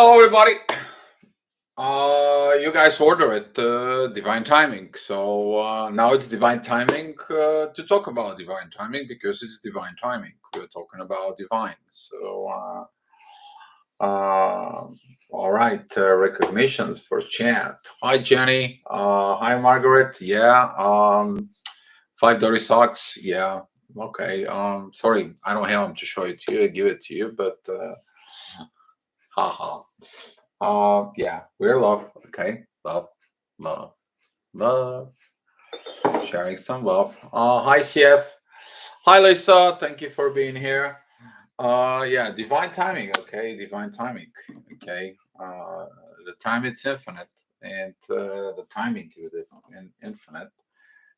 Hello, everybody. You guys order it, divine timing. So now it's divine timing to talk about divine timing because it's divine timing. We're talking about divine. Uh, all right, recognitions for chat. Hi, Jenny. Hi, Margaret. Yeah. Five dirty socks. Yeah. Okay. Sorry, I don't have them to show it to you. I give it to you, but haha. Yeah, we're love. Okay, love, love, love. Sharing some love. Hi, CF. Hi, Lisa. Thank you for being here. Yeah, divine timing. Okay, divine timing. Okay, the time it's infinite, and the timing is infinite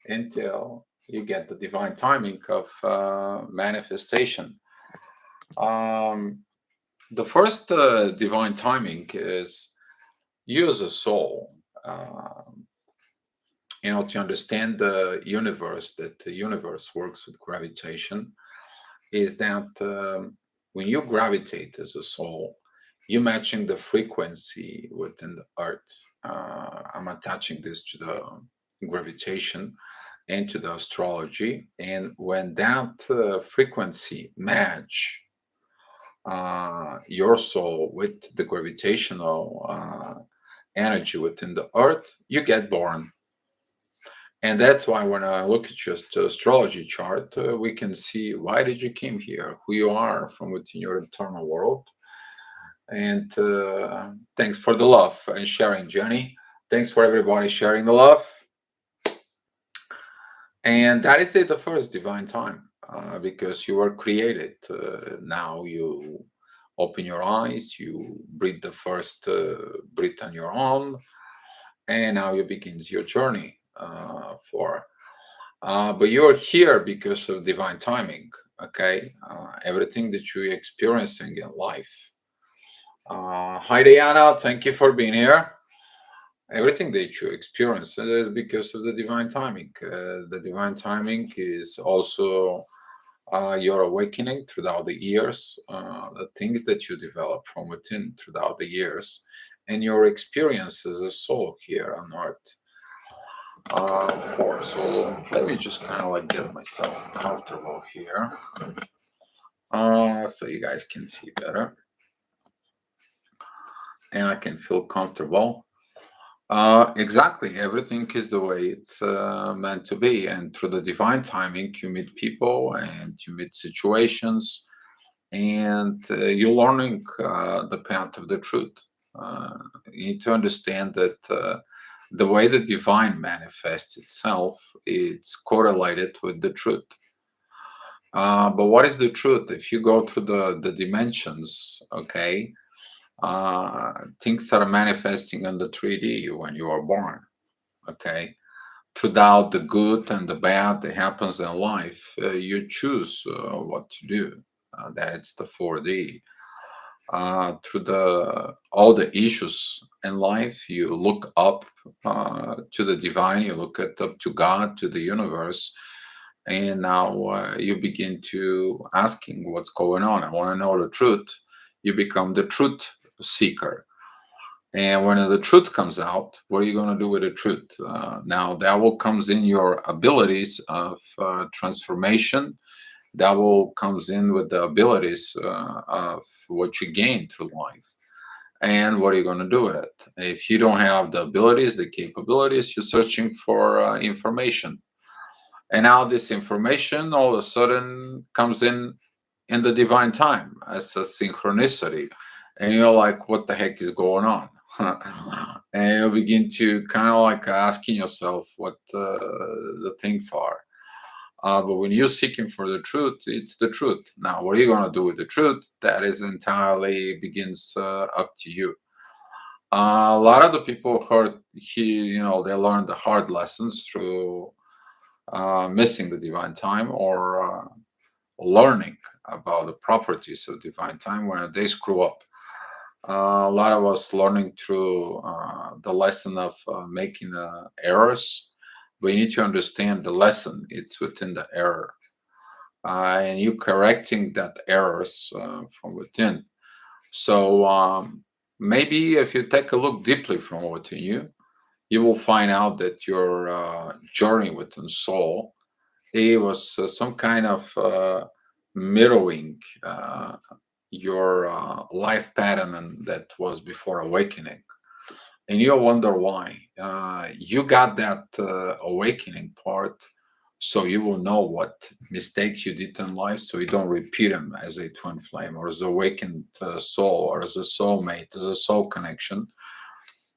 until you get the divine timing of manifestation. Um, the first divine timing is you as a soul. To understand the universe, that the universe works with gravitation, is that when you gravitate as a soul, you're matching the frequency within the earth. I'm attaching this to the gravitation and to the astrology. And when that frequency match your soul with the gravitational energy within the earth, you get born. And that's why when I look at your astrology chart, we can see why did you came here, who you are from within your internal world. And thanks for the love and sharing, Jenny. Thanks for everybody sharing the love. And that is it, the first divine time, because you were created. Now you open your eyes, you breathe the first breath on your own, and now you begins your journey for but you're here because of divine timing. Okay, everything that you're experiencing in life. Hi, Diana. Thank you for being here. Everything that you experience is because of the divine timing. The divine timing is also your awakening throughout the years, the things that you develop from within throughout the years, and your experience as a soul here on Earth. So let me just kind of like get myself comfortable here, so you guys can see better and I can feel comfortable. Exactly, everything is the way it's meant to be, and through the divine timing, you meet people and you meet situations, and you're learning the path of the truth. You need to understand that. The way the divine manifests itself, it's correlated with the truth. But what is the truth? If you go through the dimensions, okay, things are manifesting on the 3D when you are born, okay. Throughout the good and the bad that happens in life, you choose what to do. That's the 4D. Through the all the issues in life, you look up to the divine, you look up to God, to the universe, and now you begin to asking what's going on. I want to know the truth. You become the truth seeker, and when the truth comes out, what are you going to do with the truth? Now that will comes in your abilities of transformation, that will comes in with the abilities of what you gain through life, and what are you going to do with it? If you don't have the abilities, the capabilities, you're searching for information, and now this information all of a sudden comes in the divine time as a synchronicity, and you're like, what the heck is going on? And you begin to kind of like asking yourself what the things are. But when you're seeking for the truth, it's the truth. Now, what are you going to do with the truth? That is entirely begins up to you. A lot of the people heard they learned the hard lessons through missing the divine time, or learning about the properties of divine time when they screw up. A lot of us learning through the lesson of making errors. We need to understand the lesson. It's within the error, and you correcting that errors from within. So maybe if you take a look deeply from within you, you will find out that your journey within soul, it was some kind of mirroring your life pattern and that was before awakening. And you wonder why. You got that awakening part, so you will know what mistakes you did in life, so you don't repeat them as a twin flame or as awakened soul or as a soulmate, as a soul connection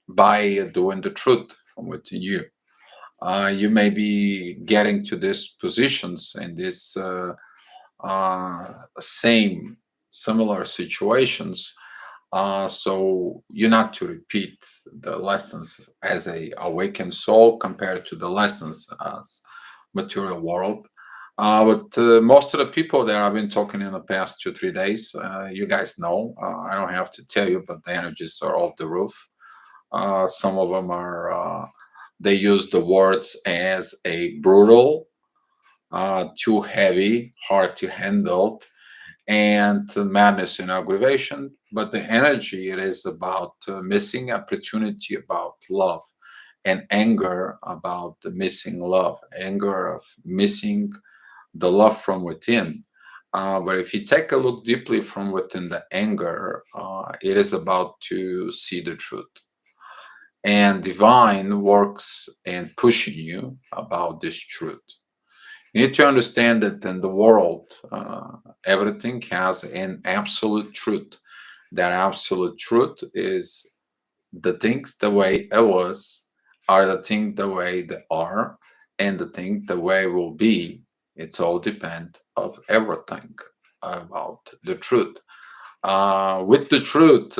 by doing the truth from within you. You may be getting to these positions and these same similar situations, so you're not to repeat the lessons as a awakened soul compared to the lessons as material world. But most of the people that I've been talking in the past 2 3 days, you guys know. I don't have to tell you, but the energies are off the roof. Some of them are. They use the words as a brutal, too heavy, hard to handle, and madness and aggravation. But the energy, it is about missing opportunity, about love, and anger about the missing love, anger of missing the love from within. But if you take a look deeply from within the anger, it is about to see the truth. And divine works and pushing you about this truth. You need to understand that in the world, everything has an absolute truth. That absolute truth is the things the way it was are the things the way they are, and the thing the way will be. It's all depend of everything about the truth. With the truth,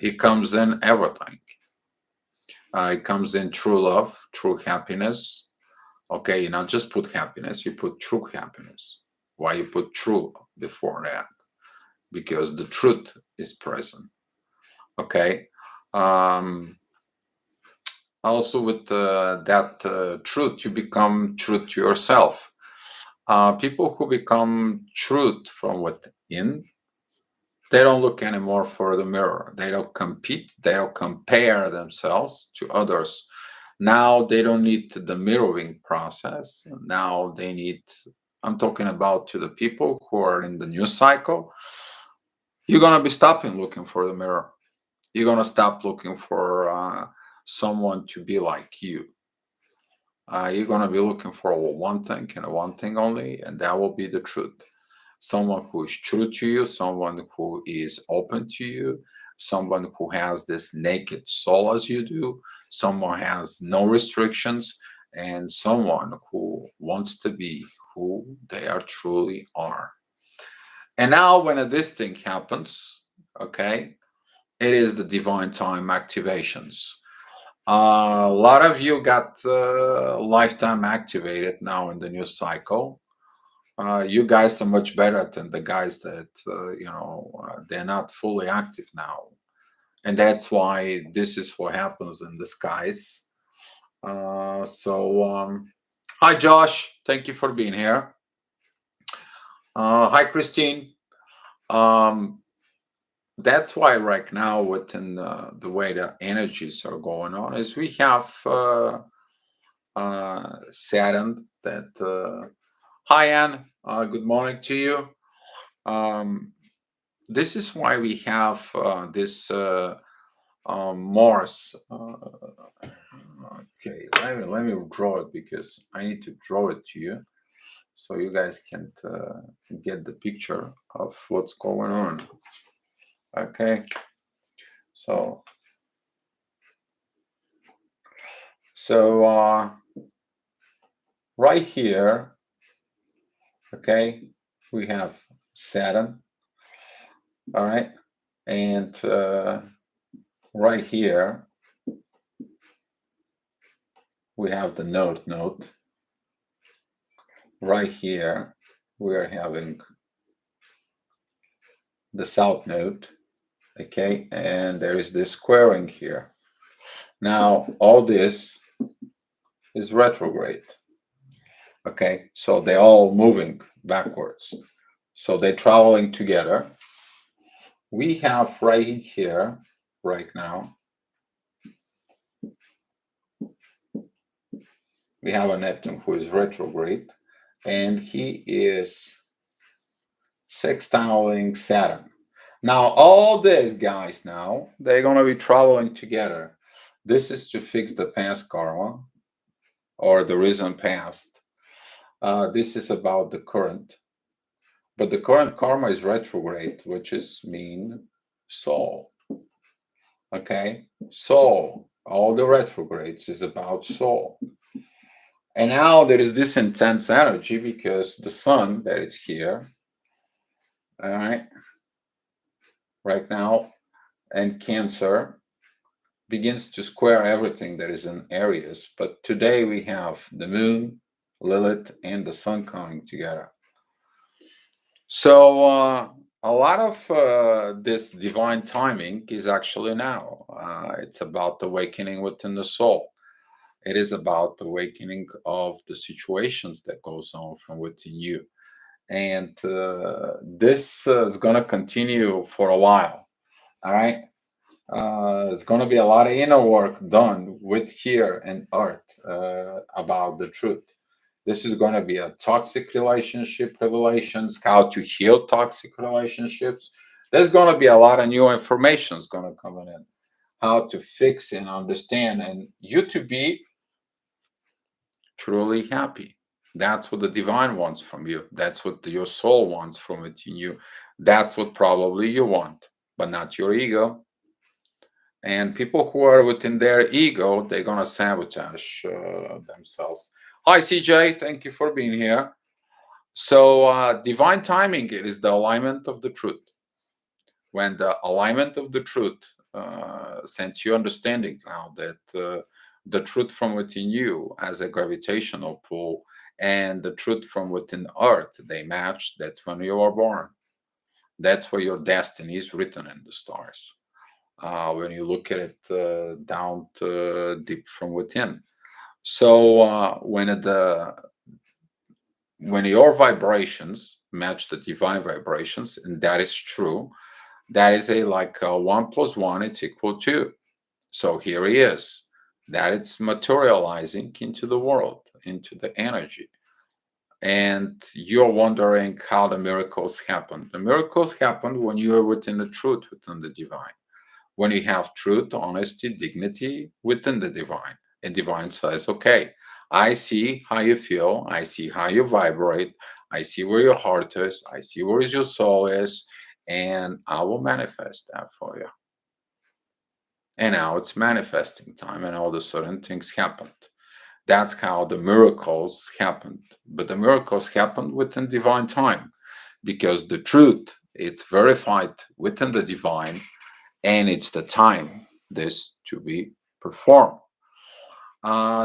it comes in everything. It comes in true love, true happiness. Okay, you not just put happiness, you put true happiness. Why you put true before that? Because the truth is present. Okay. Um, Also, with that truth, you become truth to yourself. People who become truth from within, they don't look anymore for the mirror. They don't compete. They don't compare themselves to others. Now they don't need the mirroring process. Now they need, I'm talking about to the people who are in the new cycle. You're going to be stopping looking for the mirror. You're going to stop looking for someone to be like you. You're going to be looking for one thing and one thing only, and that will be the truth. Someone who is true to you, someone who is open to you, someone who has this naked soul as you do, someone has no restrictions, and someone who wants to be who they are truly are. And now, when this thing happens, okay, it is the divine time activations. A lot of you got lifetime activated now in the new cycle. You guys are much better than the guys that they're not fully active now, and that's why this is what happens in the skies. Hi Josh, thank you for being here. Hi Christine. Um, that's why right now, within the way the energies are going on, is we have Saturn that. Hi Anne, good morning to you. Um, this is why we have this Mars. Okay, let me draw it because I need to draw it to you so you guys can get the picture of what's going on. Okay, so so right here, okay, we have Saturn. All right, and right here we have the node. Right here we are having the south node, okay, and there is this squaring here. Now all this is retrograde, okay, so they're all moving backwards, so they're traveling together. We have right here right now. We have a Neptune who is retrograde, and he is sextiling Saturn. Now, all this, guys, now they're going to be traveling together. This is to fix the past karma or the recent past. This is about the current, but the current karma is retrograde, which is mean soul. Okay, soul. All the retrogrades is about soul. And now there is this intense energy because the sun that is here, all right now, and Cancer begins to square everything that is in Aries. But today we have the moon, Lilith, and the sun coming together. So a lot of this divine timing is actually now. It's about awakening within the soul. It is about the awakening of the situations that goes on from within you. And this is going to continue for a while. All right. It's going to be a lot of inner work done with here and earth about the truth. This is going to be a toxic relationship revelations, how to heal toxic relationships. There's going to be a lot of new information is going to come in, how to fix and understand, and you to be truly happy. That's what the divine wants from you. That's what your soul wants from within you. That's what probably you want, but not your ego. And people who are within their ego, they're gonna sabotage themselves. Hi, CJ. Thank you for being here. So, divine timing it is the alignment of the truth. When the alignment of the truth sends you understanding now that the truth from within you as a gravitational pull and the truth from within earth they match, that's when you are born. That's where your destiny is written in the stars. When you look at it down to deep from within. So when your vibrations match the divine vibrations, and that is true, that is a like 1 + 1 it's equal to. So here he is. That it's materializing into the world, into the energy. And you're wondering how the miracles happen. The miracles happen when you are within the truth, within the divine. When you have truth, honesty, dignity within the divine. And divine says, okay, I see how you feel. I see how you vibrate. I see where your heart is. I see where your soul is. And I will manifest that for you. And now it's manifesting time, and all of a sudden things happened. That's how the miracles happened. But the miracles happened within divine time because the truth, it's verified within the divine, and it's the time this to be performed.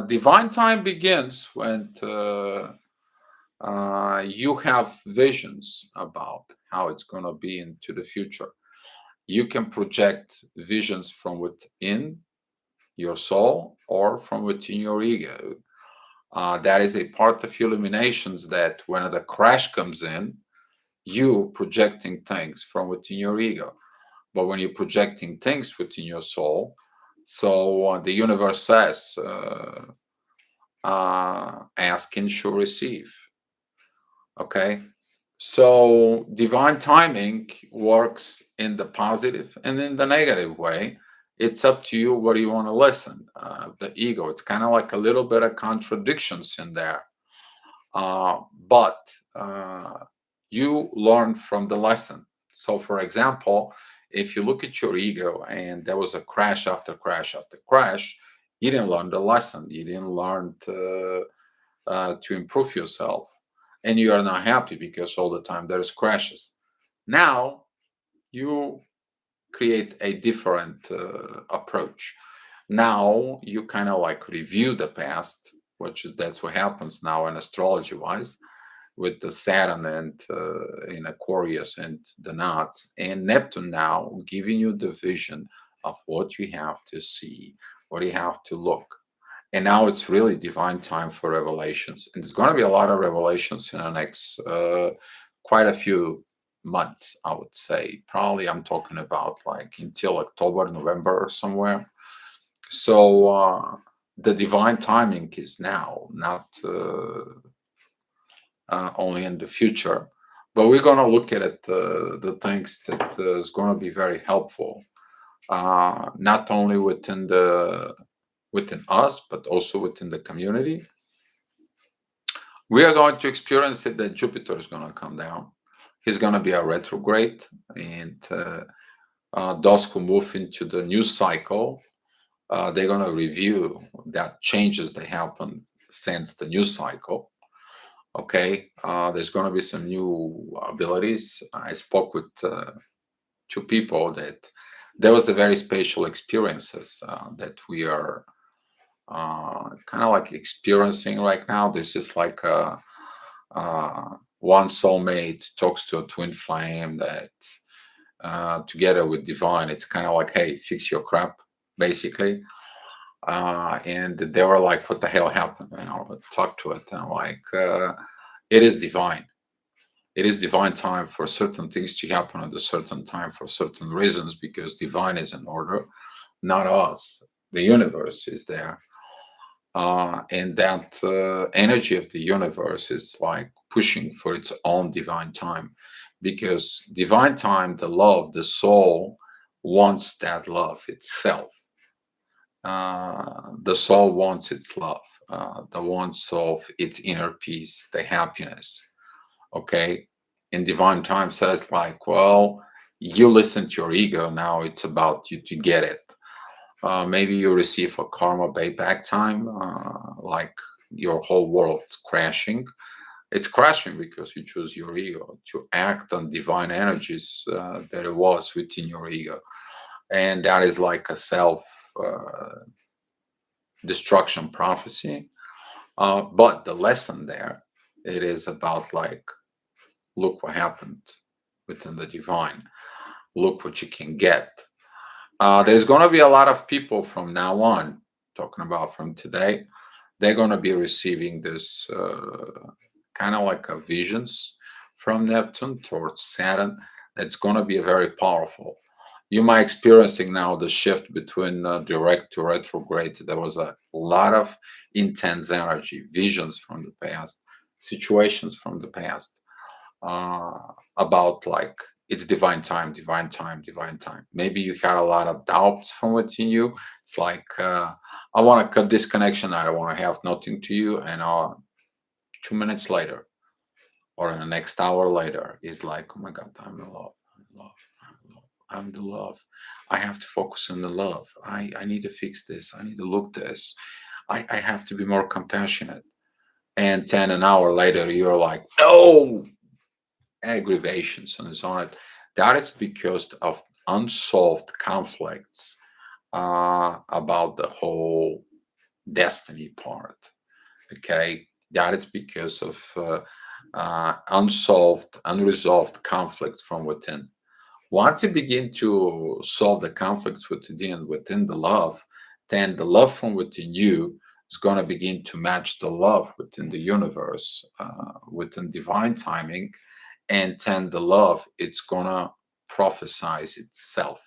Divine time begins when you have visions about how it's going to be into the future. You can project visions from within your soul or from within your ego. That is a part of illuminations that when the crash comes in, you projecting things from within your ego. But when you're projecting things within your soul, so the universe says, ask and shall receive. Okay. So divine timing works in the positive and in the negative way. It's up to you what you want to listen. The ego, it's kind of like a little bit of contradictions in there. But you learn from the lesson. So, for example, if you look at your ego and there was a crash after crash after crash, you didn't learn the lesson. You didn't learn to improve yourself. And you are not happy because all the time there's crashes. Now you create a different approach. Now you kind of like review the past, which is that's what happens now in astrology wise with the Saturn and in Aquarius and the knots and Neptune now giving you the vision of what you have to see, what you have to look. And now it's really divine time for revelations. And there's going to be a lot of revelations in the next quite a few months, I would say. Probably I'm talking about like until October, November or somewhere. So the divine timing is now, not only in the future. But we're going to look at it, the things that is going to be very helpful, not only within us, but also within the community. We are going to experience it that Jupiter is going to come down. He's going to be a retrograde, and those who move into the new cycle, they're going to review that changes that happened since the new cycle. Okay, there's going to be some new abilities. I spoke with two people that there was a very special experiences that we are kind of like experiencing right now. This is like one soulmate talks to a twin flame that together with divine, it's kind of like, hey, fix your crap, basically. And they were like, what the hell happened? And I would talk to it, and I'm like, it is divine. It is divine time for certain things to happen at a certain time for certain reasons, because divine is in order, not us. The universe is there. And that energy of the universe is like pushing for its own divine time, because divine time, the love, the soul wants that love itself. The soul wants its love, the wants of its inner peace, the happiness. Okay. And divine time says, like, well, you listen to your ego. Now it's about you to get it. Maybe you receive a karma payback time, like your whole world crashing. It's crashing because you choose your ego to act on divine energies that it was within your ego. And that is like a self destruction prophecy. But the lesson there, it is about like, look what happened within the divine. Look what you can get. There's going to be a lot of people from now on, talking about from today, they're going to be receiving this kind of like a visions from Neptune towards Saturn. That's going to be very powerful. You might experiencing now the shift between direct to retrograde. There was a lot of intense energy, visions from the past, situations from the past, uh, about like it's divine time, divine time, divine time. Maybe you had a lot of doubts from within you. It's like, I want to cut this connection. I don't want to have nothing to you. And 2 minutes later, or in the next hour later, is like, oh my God, I'm in love. I'm in love. I'm in love. I'm the love. I have to focus on the love. I need to fix this. I need to look this. I have to be more compassionate. And 10 an hour later, you're like, no, aggravations and so on. That is because of unsolved conflicts about the whole destiny part. Okay, that is because of unsolved, unresolved conflicts from within. Once you begin to solve the conflicts within the love, then the love from within you is going to begin to match the love within the universe, within divine timing, and then the love, it's going to prophesize itself,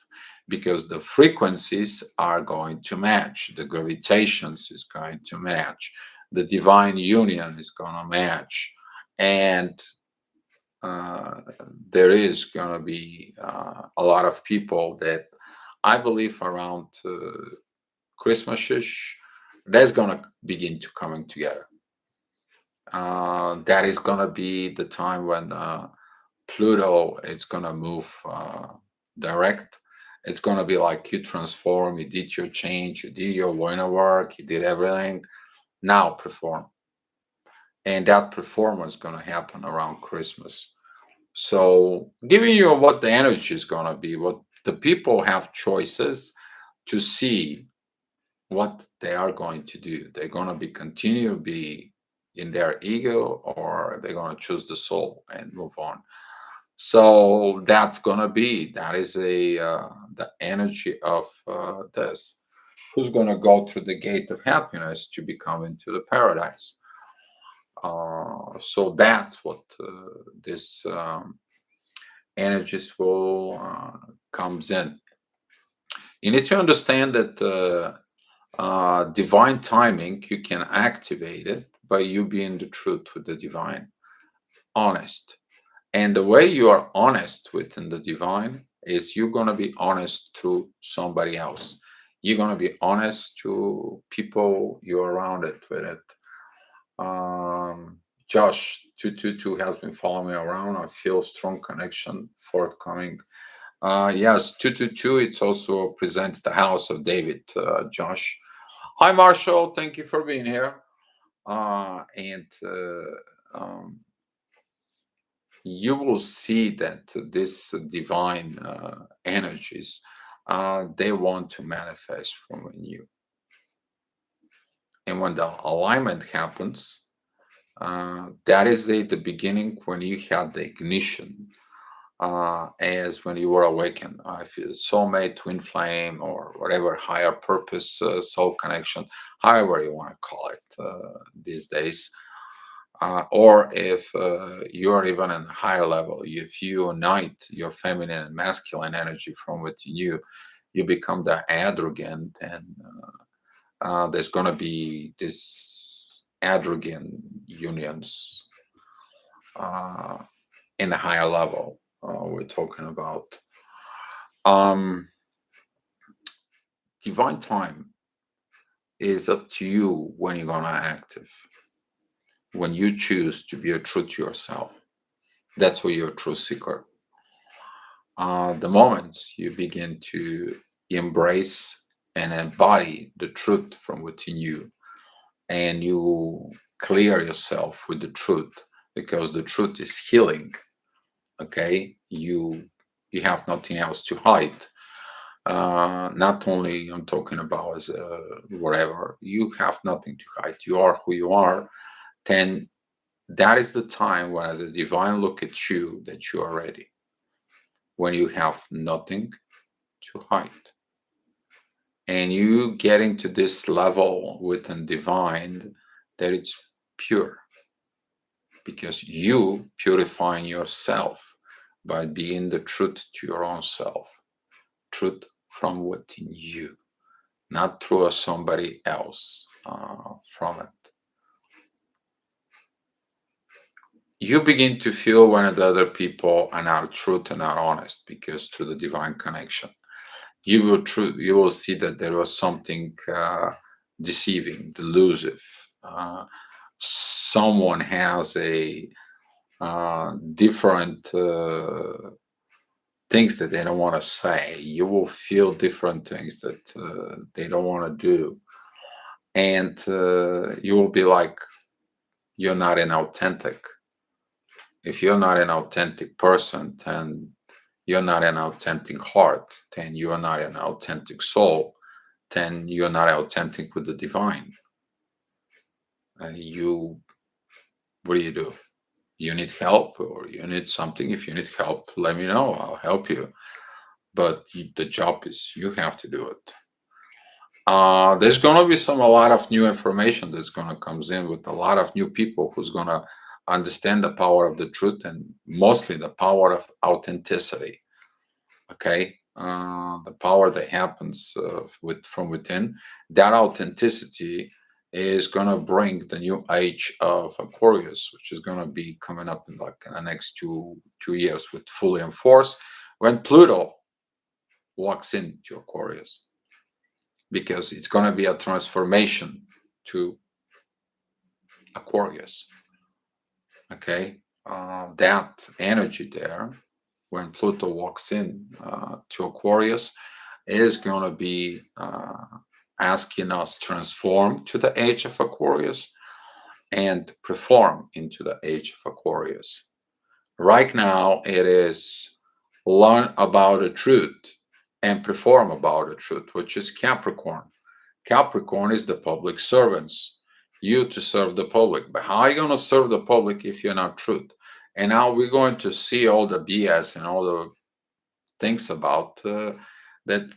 because the frequencies are going to match, the gravitations is going to match, the divine union is going to match, and uh, there is going to be a lot of people that I believe around Christmas-ish, that's going to begin to coming together. That is going to be the time when Pluto is going to move direct. It's going to be like you transform, you did your change, you did your winter work, you did everything. Now perform. And that performance is going to happen around Christmas. So, giving you what the energy is going to be, what the people have choices to see what they are going to do. They're going to be continue to be in their ego, or they're going to choose the soul and move on. So that's going to be, that is a the energy of this. Who's going to go through the gate of happiness to become into the paradise? So that's what this energies will comes in. You need to understand that divine timing, you can activate it by you being the truth with the divine, honest. And the way you are honest within the divine is you're going to be honest through somebody else. You're going to be honest to people you're around it with it. Um, Josh 222 has been following me around. I feel strong connection forthcoming. Yes, 222, it also presents the house of David, Josh. Hi, Marshall. Thank you for being here. And you will see that this divine energies, they want to manifest from you. And when the alignment happens, that is the beginning when you had the ignition, as when you were awakened. I feel soulmate, twin flame, or whatever higher purpose, soul connection, however you want to call it these days. Or if you are even in a higher level, if you unite your feminine and masculine energy from within you, you become the androgen, and there's going to be this androgen unions uh, in the higher level we're talking about. Um, Divine time is up to you when you're going to active. When you choose to be a true to yourself, that's where you're a true seeker. The moment you begin to embrace and embody the truth from within you, and you clear yourself with the truth, because the truth is healing. Okay, you have nothing else to hide. Not only I'm talking about as whatever, you have nothing to hide. You are who you are. Then that is the time when the divine look at you that you are ready. When you have nothing to hide, and you getting to this level within divine, that it's pure, because you purifying yourself by being the truth to your own self, truth from within you, not through somebody else from it. You begin to feel when the other people are not truth and not honest, because through the divine connection you will see that there was something deceiving, delusive. Someone has a different things that they don't want to say. You will feel different things that they don't want to do, and you will be like, you're not an authentic. If you're not an authentic person, then you're not an authentic heart, then you're not an authentic soul, then you're not authentic with the divine. And what do? You need help, or you need something. If you need help, let me know. I'll help you. But the job is you have to do it. There's gonna be a lot of new information that's gonna comes in with a lot of new people who's gonna understand the power of the truth, and mostly the power of authenticity. Okay, the power that happens with from within. That authenticity is gonna bring the new age of Aquarius, which is gonna be coming up in like in the next two years with fully enforced when Pluto walks into Aquarius, because it's gonna be a transformation to Aquarius. Okay, that energy there when Pluto walks in to Aquarius is going to be asking us transform to the age of Aquarius and perform into the age of Aquarius. Right now, it is learn about the truth and perform about the truth, which is Capricorn. Capricorn is the public servants. You to serve the public. But how are you going to serve the public if you're not truth? And now we're going to see all the BS and all the things about that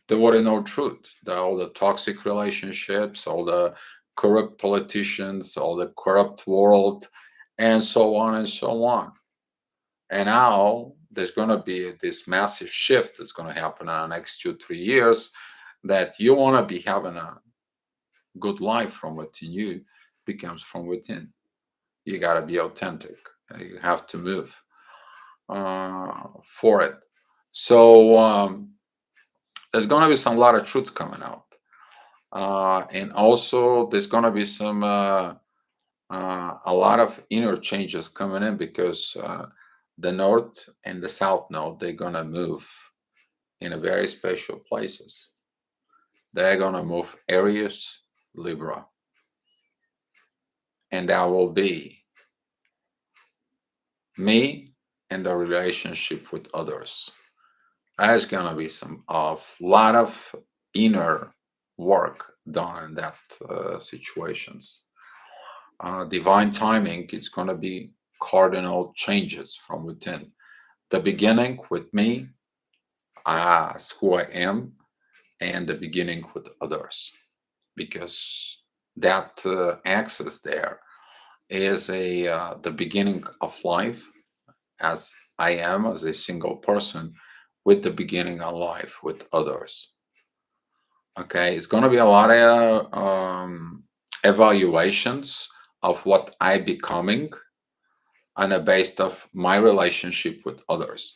there were no truth. All the toxic relationships, all the corrupt politicians, all the corrupt world, and so on and so on. And now there's going to be this massive shift that's going to happen in the next 2 3 years, that you want to be having a good life from within you becomes from within. You got to be authentic. You have to move for it. So there's going to be some lot of truths coming out, and also there's going to be some a lot of inner changes coming in, because the north and the south node, they're going to move in a very special places. They're going to move Aries, Libra, and that will be me and the relationship with others. There's going to be some of lot of inner work done in that situations. Divine timing is going to be cardinal changes from within. The beginning with me as who I am, and the beginning with others, because that access there is a the beginning of life as I am as a single person, with the beginning of life with others. Okay, it's going to be a lot of evaluations of what I becoming, and based of my relationship with others.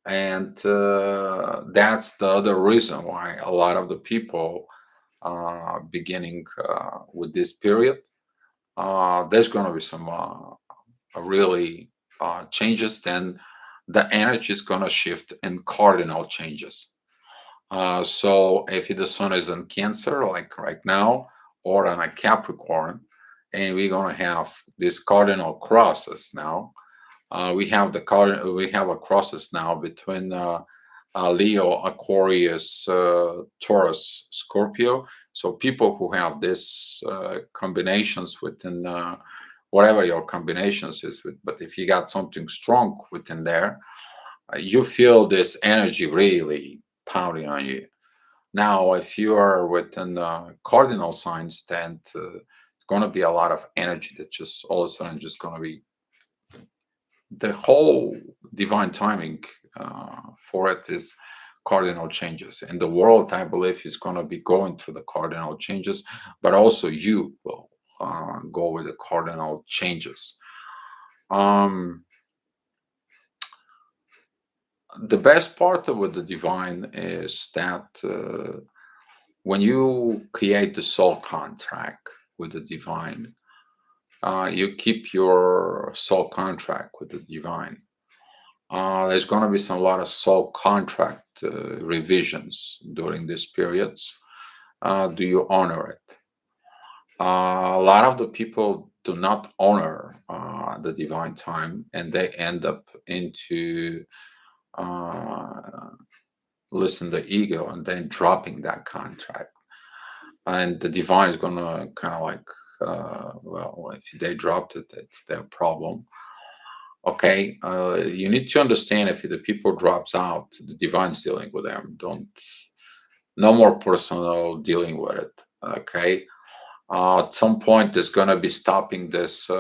And that's the other reason why a lot of the people beginning with this period, there's going to be some really changes. Then the energy is going to shift in cardinal changes. So if the sun is in Cancer, like right now, or on a Capricorn, and we're going to have this cardinal crosses now. We have a crosses now between Leo, Aquarius, Taurus, Scorpio. So people who have this combinations within whatever your combinations is with, but if you got something strong within there, you feel this energy really pounding on you. Now, if you are within cardinal signs, then it's going to be a lot of energy that just all of a sudden just going to be the whole divine timing for it is cardinal changes. And the world, I believe, is going to be going through the cardinal changes, but also you will go with the cardinal changes. Um, the best part of with the divine is that when you create the soul contract with the divine, you keep your soul contract with the divine. There's going to be some lot of soul contract revisions during these periods. Do you honor it? A lot of the people do not honor the divine time, and they end up into uh, listen the ego, and then dropping that contract. And the divine is going to kind of like, well, if they dropped it, it's their problem. Okay, you need to understand, if the people drops out, the divine's dealing with them. Don't, no more personal dealing with it. Okay, at some point there's gonna be stopping this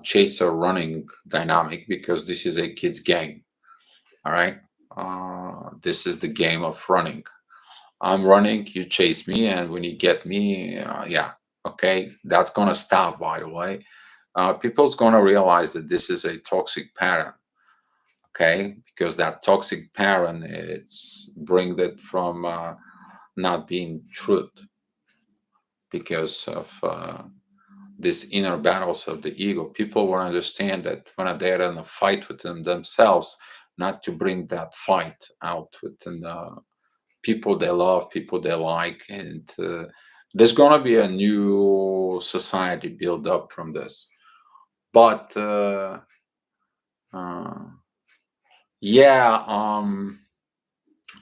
chaser running dynamic, because this is a kid's game. All right, this is the game of running. I'm running, you chase me, and when you get me, yeah, okay, that's gonna stop. By the way, people's gonna realize that this is a toxic pattern. Okay, because that toxic pattern, it's bring it from not being truth, because of these inner battles of the ego. People will understand that when they're in a fight within themselves, not to bring that fight out within people they love, people they like, and there's going to be a new society built up from this. But uh, yeah,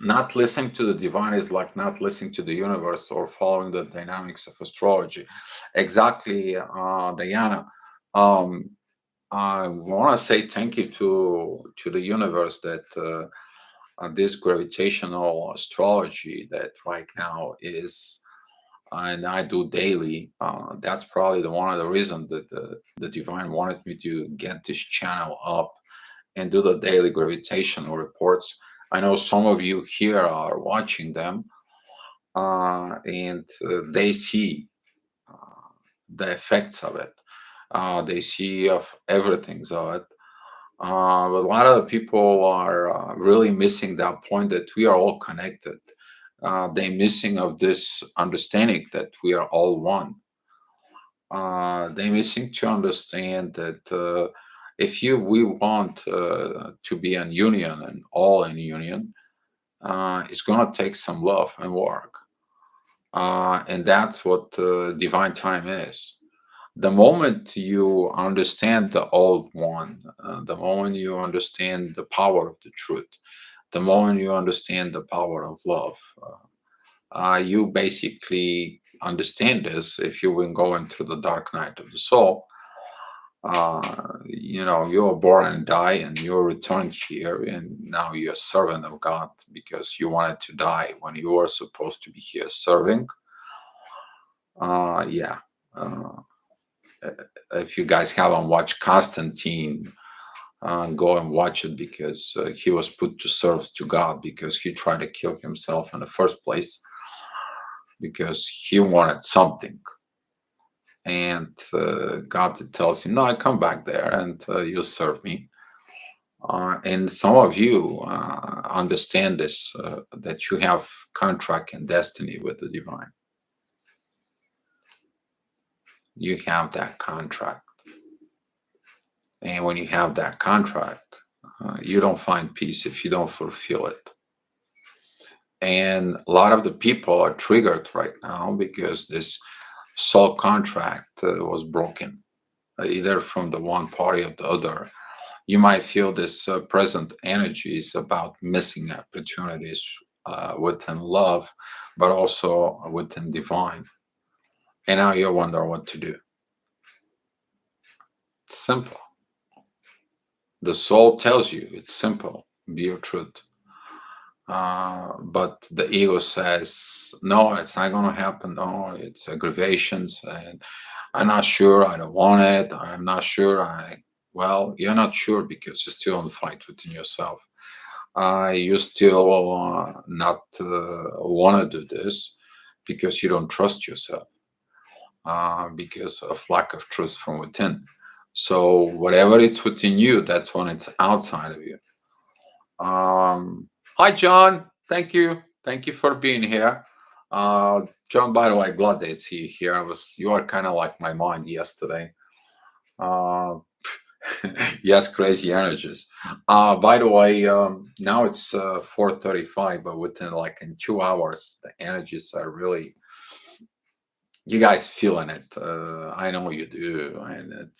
not listening to the divine is like not listening to the universe or following the dynamics of astrology. Exactly, Diana. Um, I want to say thank you to the universe that this gravitational astrology that right now is, and I do daily. That's probably the one of the reasons that the divine wanted me to get this channel up, and do the daily gravitational reports. I know some of you here are watching them, and they see the effects of it. They see of everything of it. But a lot of the people are really missing that point that we are all connected. They're missing of this understanding that we are all one. They're missing to understand that if you we want to be in union and all in union, it's gonna take some love and work, and that's what divine time is. The moment you understand the old one, the moment you understand the power of the truth, the moment you understand the power of love, you basically understand this. If you've been going through the dark night of the soul, you are born and die, and you're returned here, and now you're a servant of God because you wanted to die when you were supposed to be here serving. Yeah. Uh, if you guys haven't watched Constantine, go and watch it because he was put to serve to God because he tried to kill himself in the first place because he wanted something. And God tells him, "No, I come back there and you serve me." And some of you understand this that you have contract and destiny with the divine. You have that contract. And when you have that contract, you don't find peace if you don't fulfill it. And a lot of the people are triggered right now because this soul contract was broken, either from the one party or the other. You might feel this present energy is about missing opportunities within love, but also within divine. And now you wonder what to do. It's simple. The soul tells you it's simple. Be your truth. But the ego says, no, it's not going to happen. No, it's aggravations. And I'm not sure. I don't want it. I'm not sure. Well, you're not sure because you're still in fight within yourself. You still not want to do this because you don't trust yourself, because of lack of trust from within. So whatever it's within you, that's when it's outside of you. Hi, John. Thank you. Thank you for being here. John, by the way, glad to see you here. You are kind of like my mind yesterday. Uh, yes, crazy energies. By the way, now it's 4:35, but within like in 2 hours, the energies are really, you guys feeling it. I know you do. And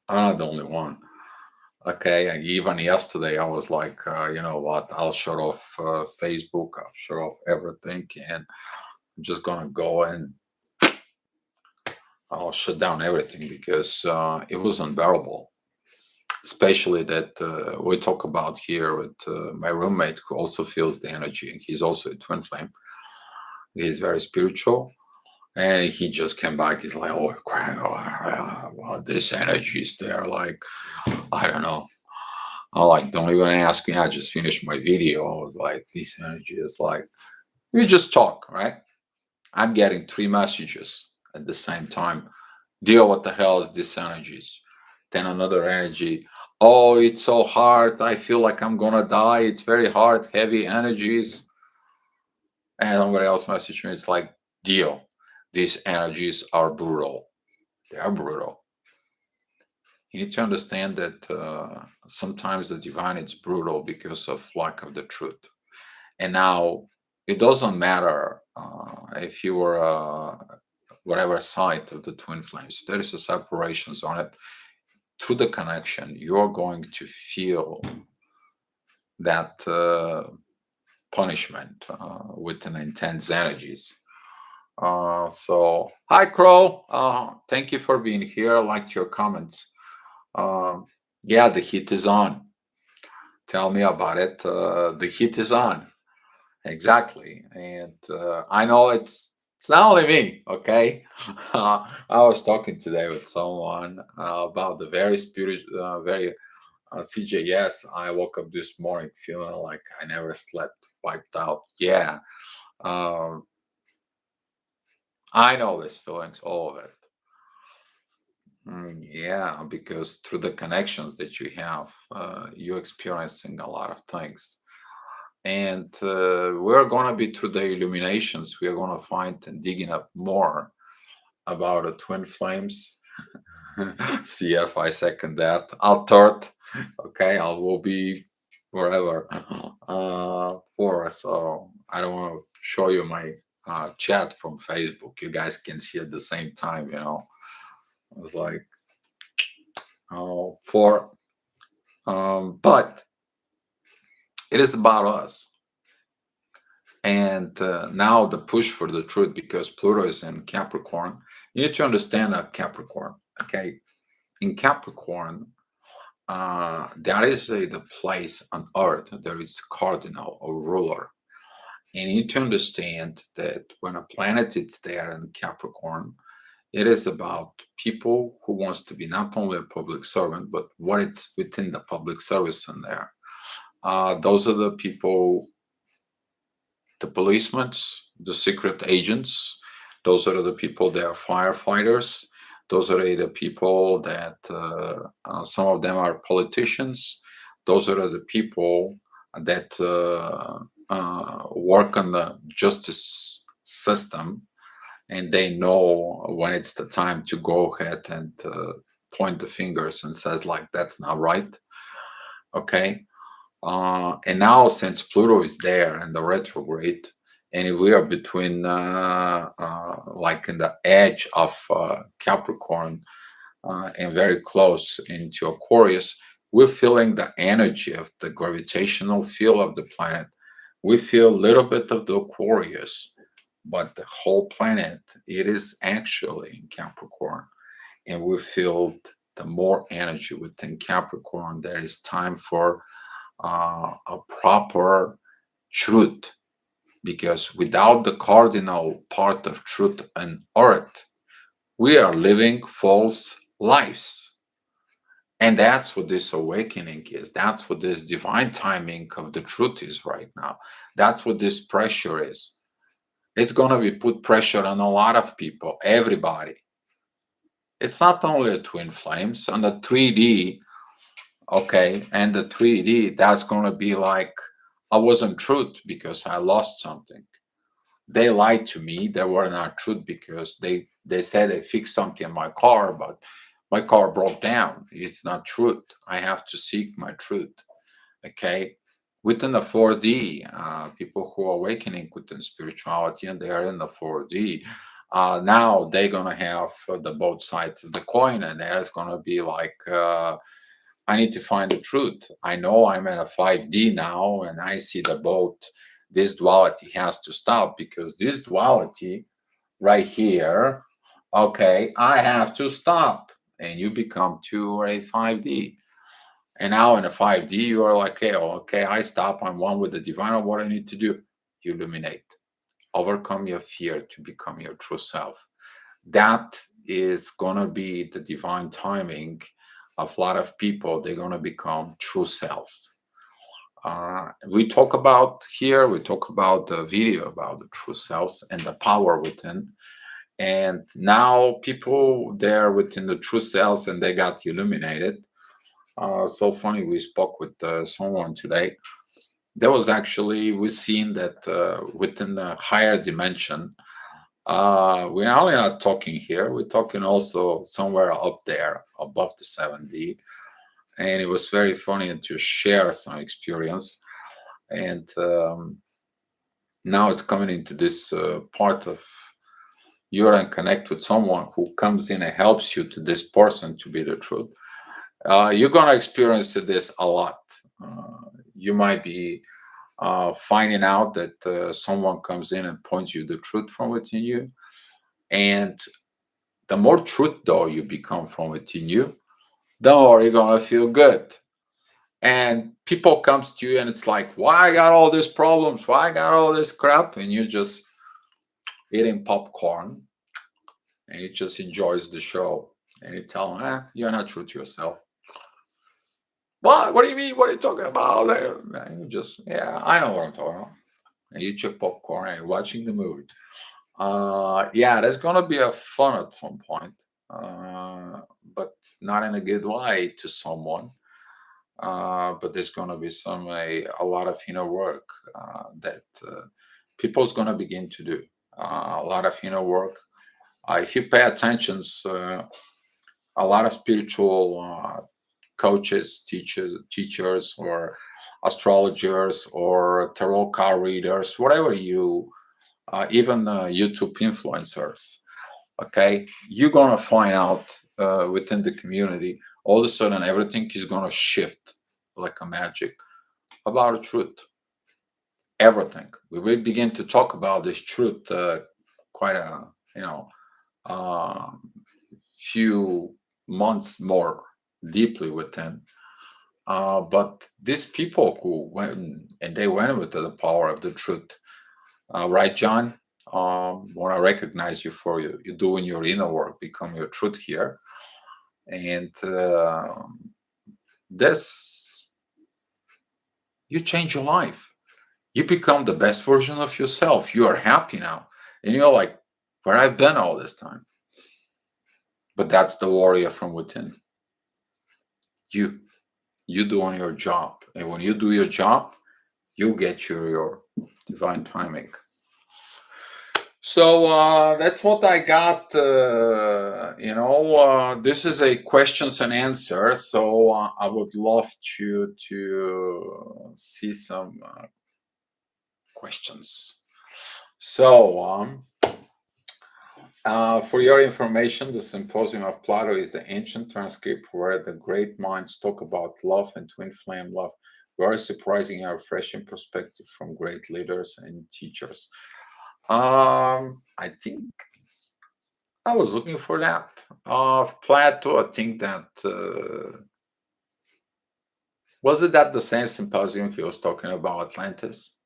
I'm not the only one. Okay, and even yesterday I was like, you know what? I'll shut off Facebook. I'll shut off everything, and I'm just gonna go and I'll shut down everything because it was unbearable. Especially that we talk about here with my roommate who also feels the energy. He's also a twin flame. He's very spiritual, and he just came back. He's like, "Oh, crap! Well, this energy is there. Like, I don't know." I'm like, don't even ask me. I just finished my video. I was like, this energy is like, we just talk, right? I'm getting three messages at the same time. Deal, what the hell is this energies? Then another energy. Oh, it's so hard. I feel like I'm gonna die. It's very hard, heavy energies. And somebody else messaged me. It's like, deal. These energies are brutal. They are brutal. You need to understand that sometimes the divine is brutal because of lack of the truth. And now it doesn't matter if you were whatever side of the twin flames. There is a separations on it. Through the connection, you're going to feel that punishment with an intense energies. So, hi, Crow. Thank you for being here. I liked your comments. Um, yeah, the heat is on. Tell me about it. The heat is on. Exactly. And I know it's not only me, okay? I was talking today with someone about the very spirit, very CJ, yes, I woke up this morning feeling like I never slept, wiped out. Yeah, um, I know these feelings, all of it. Yeah, because through the connections that you have, you're experiencing a lot of things. And we're going to be through the illuminations, we're going to find and digging up more about the twin flames. CF, I second that. I'll third. Okay, I will be wherever for. So I don't want to show you my chat from Facebook. You guys can see at the same time, you know. I was like, oh, for, but it is about us. And now the push for the truth, because Pluto is in Capricorn. You need to understand that Capricorn. Okay, in Capricorn, that is the place on earth. There is cardinal or ruler. And you need to understand that when a planet is there in Capricorn, it is about people who wants to be not only a public servant, but what it's within the public service in there. Those are the people, the policemen, the secret agents. Those are the people that are firefighters. Those are the people that some of them are politicians. Those are the people that work on the justice system, and they know when it's the time to go ahead and point the fingers and says like that's not right. Okay, and now, since Pluto is there in the retrograde, and we are between, like in the edge of Capricorn and very close into Aquarius, we're feeling the energy of the gravitational field of the planet. We feel a little bit of the Aquarius, but the whole planet, it is actually in Capricorn. And we feel the more energy within Capricorn, there is time for a proper truth, because without the cardinal part of truth and earth, we are living false lives. And that's what this awakening is. That's what this divine timing of the truth is right now. That's what this pressure is. It's going to be put pressure on a lot of people, everybody. It's not only a twin flames on the 3D. Okay, and the 3D, that's going to be like, I wasn't truth because I lost something. They lied to me. They were not truth because they said they fixed something in my car, but my car broke down. It's not truth. I have to seek my truth. Okay, within the 4D, people who are awakening within spirituality and they are in the 4D. Now they're gonna have the both sides of the coin, and there's gonna be like I need to find the truth. I know I'm at a 5D now and I see the both. This duality has to stop, because this duality right here, okay, I have to stop. And you become to a 5D. And now in a 5D, you are like, okay, okay, I stop. I'm one with the divine. What I need to do? You illuminate. Overcome your fear to become your true self. That is going to be the divine timing of a lot of people. They're going to become true selves. We talk about here, we talk about the video about the true selves and the power within. And now people they're within the true selves and they got illuminated. So funny, we spoke with someone today. There was actually, we've seen that within the higher dimension, we're only not talking here, we're talking also somewhere up there above the 7D. And it was very funny to share some experience. And now it's coming into this part of you're and connect with someone who comes in and helps you to this person to be the truth. You're going to experience this a lot. You might be finding out that someone comes in and points you the truth from within you. And the more truth, though, you become from within you, the more you're going to feel good. And people comes to you and it's like, why I got all these problems? Why I got all this crap? And you just eating popcorn and he just enjoys the show. And you tell him, you're not true to yourself. What do you mean? What are you talking about? And you just, yeah, I know what I'm talking about. And you chew popcorn and you're watching the movie. Yeah, that's gonna be a fun at some point, uh, but not in a good way to someone. But there's gonna be a lot of inner work that people's gonna begin to do. A lot of inner work. If you pay attention, a lot of spiritual coaches, teachers, or astrologers, or tarot card readers, whatever you, even YouTube influencers. Okay, you're gonna find out within the community. All of a sudden, everything is gonna shift like a magic about the truth. Everything. We will begin to talk about this truth quite a you know um few months more deeply within. But these people who went and they went with the power of the truth, right, John? Want to recognize you for you doing your inner work, become your truth here, and this you change your life. You become the best version of yourself. You are happy now, and you're like, where I've been all this time. But that's the warrior from within. You, you doing your job, and when you do your job, you get your divine timing. So that's what I got. This is a questions and answers. So I would love to see some questions. So for your information, the Symposium of Plato is the ancient transcript where the great minds talk about love and twin flame love. Very surprising and refreshing perspective from great leaders and teachers. I think I was looking for that. Plato, I think that was it that the same symposium he was talking about Atlantis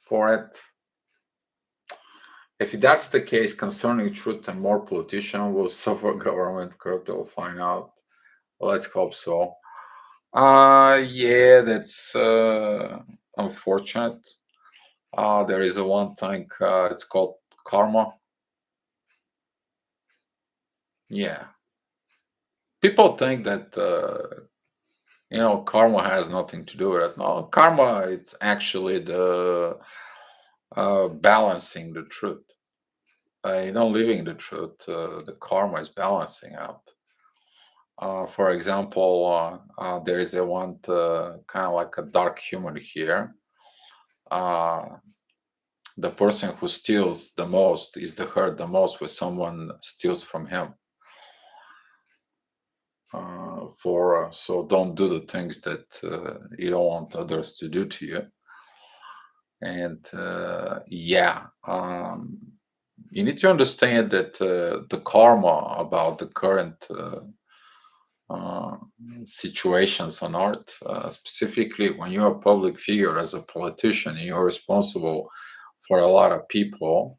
for it? If that's the case concerning truth and more politicians will suffer government corrupt, we'll find out. Let's hope so. Yeah, that's unfortunate. There is a one thing, it's called karma. Yeah. People think that karma has nothing to do with it. No, karma it's actually the balancing the truth. Living the truth, the karma is balancing out. For example, there is a one kind of like a dark humor here. Uh, the person who steals the most is the hurt the most when someone steals from him. For so don't do the things that you don't want others to do to you. And yeah, you need to understand that the karma about the current uh, situations on earth, specifically when you're a public figure as a politician and you're responsible for a lot of people.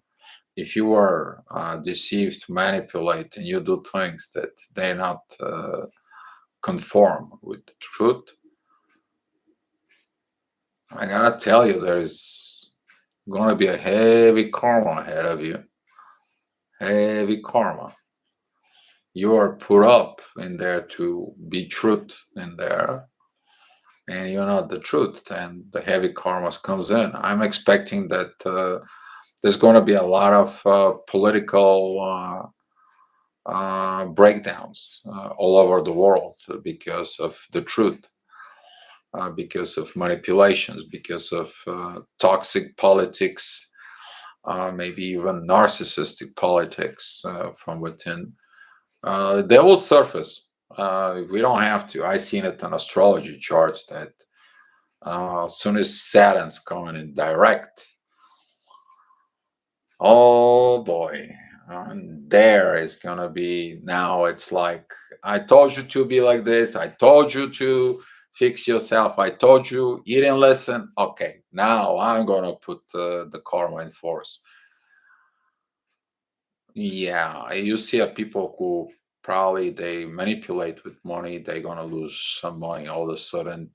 If you are deceived, manipulate, and you do things that they not conform with the truth, I gotta tell you, there is gonna be a heavy karma ahead of you. Heavy karma. You are put up in there to be truth in there, and you're not the truth, and the heavy karma comes in. I'm expecting that there's going to be a lot of political breakdowns all over the world because of the truth, because of manipulations, because of toxic politics, maybe even narcissistic politics from within. They will surface. We don't have to. I seen it on astrology charts that as soon as Saturn's coming in direct, oh boy, there is gonna be now. It's like I told you to be like this. I told you to fix yourself. I told you you didn't listen. Okay, now I'm gonna put the karma in force. Yeah, you see people who probably they manipulate with money, they're gonna lose some money all of a sudden.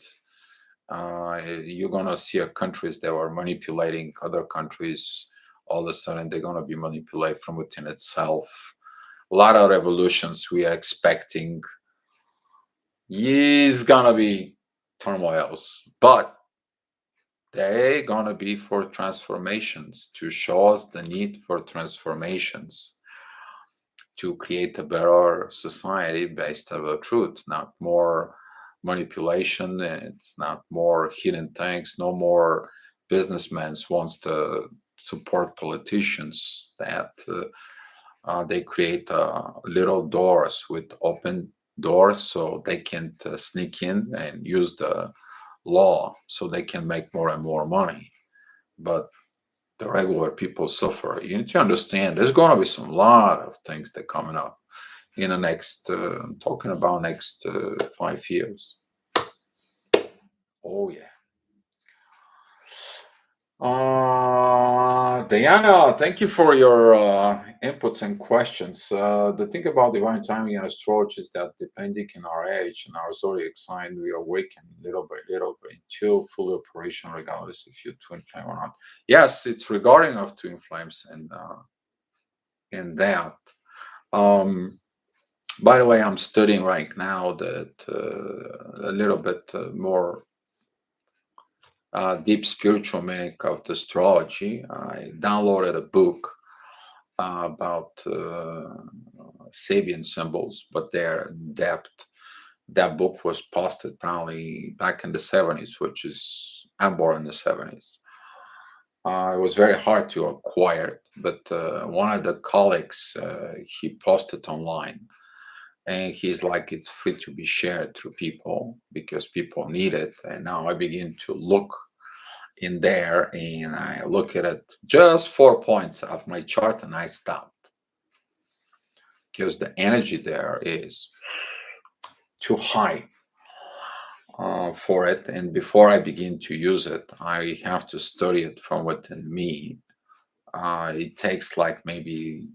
You're gonna see countries that are manipulating other countries. All of a sudden, they're gonna be manipulated from within itself. A lot of revolutions we are expecting is gonna be turmoils, but they're gonna be for transformations to show us the need for transformations to create a better society based on the truth, not more manipulation. It's not more hidden things. No more businessmen wants to support politicians that they create little doors with open doors so they can sneak in and use the law so they can make more and more money. But the regular people suffer. You need to understand there's going to be some lot of things that coming up in the next talking about next 5 years. Oh yeah. Diana, thank you for your inputs and questions. The thing about divine timing and astrology is that depending on our age and our zodiac sign, we awaken little by little until fully operational, regardless if you're twin flame or not. Yes, it's regarding of twin flames and in that. Um, by the way, I'm studying right now that a little bit more deep spiritual meaning of the astrology. I downloaded a book about Sabian symbols, but their depth. That book was posted probably back in the 70s, which is I'm born in the 70s. It was very hard to acquire it, but one of the colleagues he posted online, and he's like, it's free to be shared through people because people need it. And now I begin to look in there and I look at it just 4 points of my chart and I stopped because the energy there is too high for it. And before I begin to use it, I have to study it from within me. It takes like maybe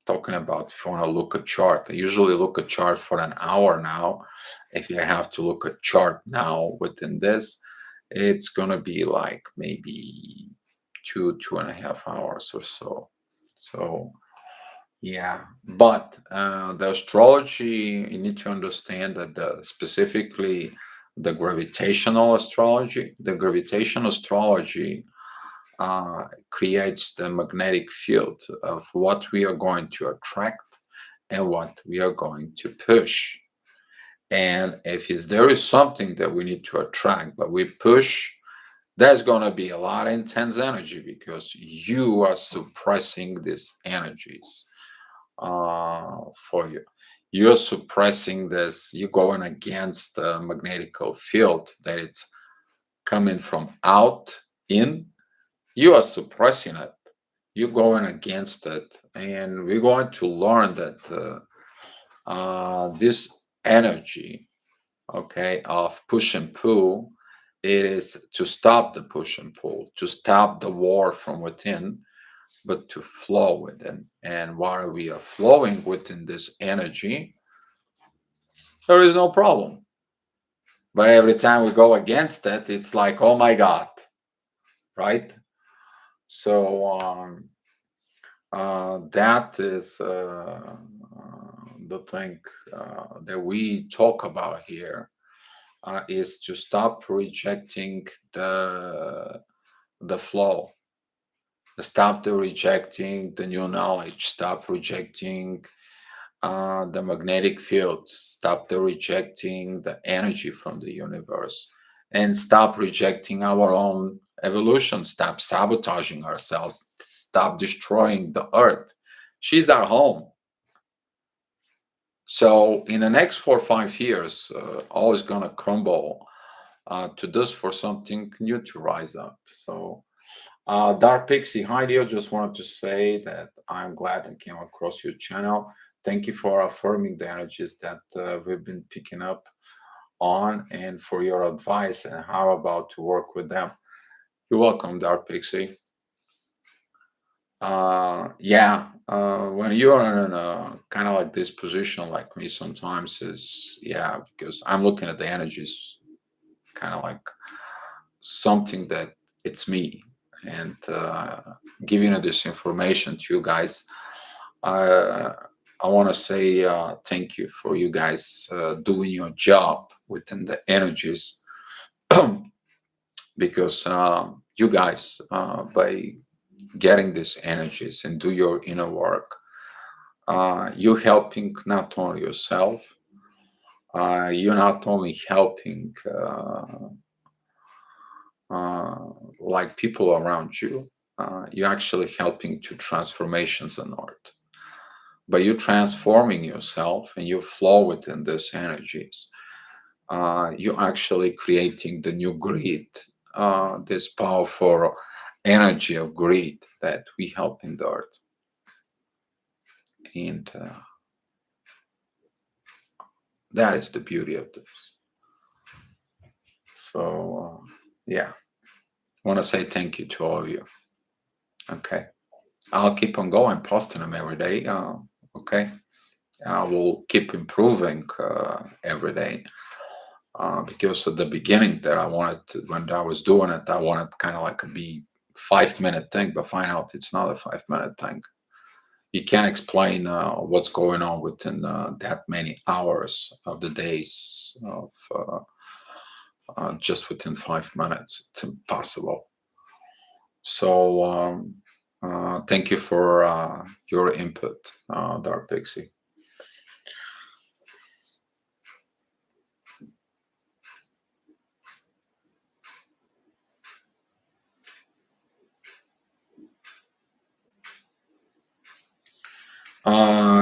talking about if you want to look a chart. I usually look a chart for an hour now. If you have to look a chart now within this, it's gonna be like maybe 2.5 hours or so. So yeah, but the astrology, you need to understand that specifically the gravitational astrology, creates the magnetic field of what we are going to attract and what we are going to push. And if there is something that we need to attract, but we push, there's going to be a lot of intense energy because you are suppressing these energies for you. You're suppressing this, you're going against the magnetical field that it's coming from out in. You are suppressing it. You're going against it. And we're going to learn that this energy, okay, of push and pull, it is to stop the push and pull, to stop the war from within, but to flow within. And while we are flowing within this energy, there is no problem. But every time we go against it, it's like, oh my God, right? So that is the thing that we talk about here is to stop rejecting the flow, stop the rejecting the new knowledge, stop rejecting the magnetic fields, stop the rejecting the energy from the universe, and stop rejecting our own evolution, stop sabotaging ourselves, stop destroying the earth. She's our home. So in the next 4 or 5 years, all is going to crumble to this for something new to rise up. So Dark Pixie, hi dear. Just wanted to say that I'm glad I came across your channel. Thank you for affirming the energies that we've been picking up on and for your advice and how about to work with them. You're welcome, Dark Pixie. Yeah, when you are in a kind of like this position, like me, sometimes is yeah, because I'm looking at the energies, kind of like something that it's me, and giving you this information to you guys. Uh, I want to say thank you for you guys doing your job within the energies, because you guys by getting these energies and do your inner work, you're helping not only yourself, you're not only helping uh, like people around you, you're actually helping to transformations in art. By you transforming yourself and you flow within these energies, you're actually creating the new grid, this powerful energy of greed that we help in the art. And that is the beauty of this. So, yeah, I want to say thank you to all of you. Okay. I'll keep on going, posting them every day. Okay. I will keep improving every day. Because at the beginning that I wanted to, when I was doing it, I wanted kind of like a be 5 minute thing, but find out it's not a 5 minute thing. You can't explain what's going on within that many hours of the days of just within 5 minutes. It's impossible. So thank you for your input, Dark Pixie.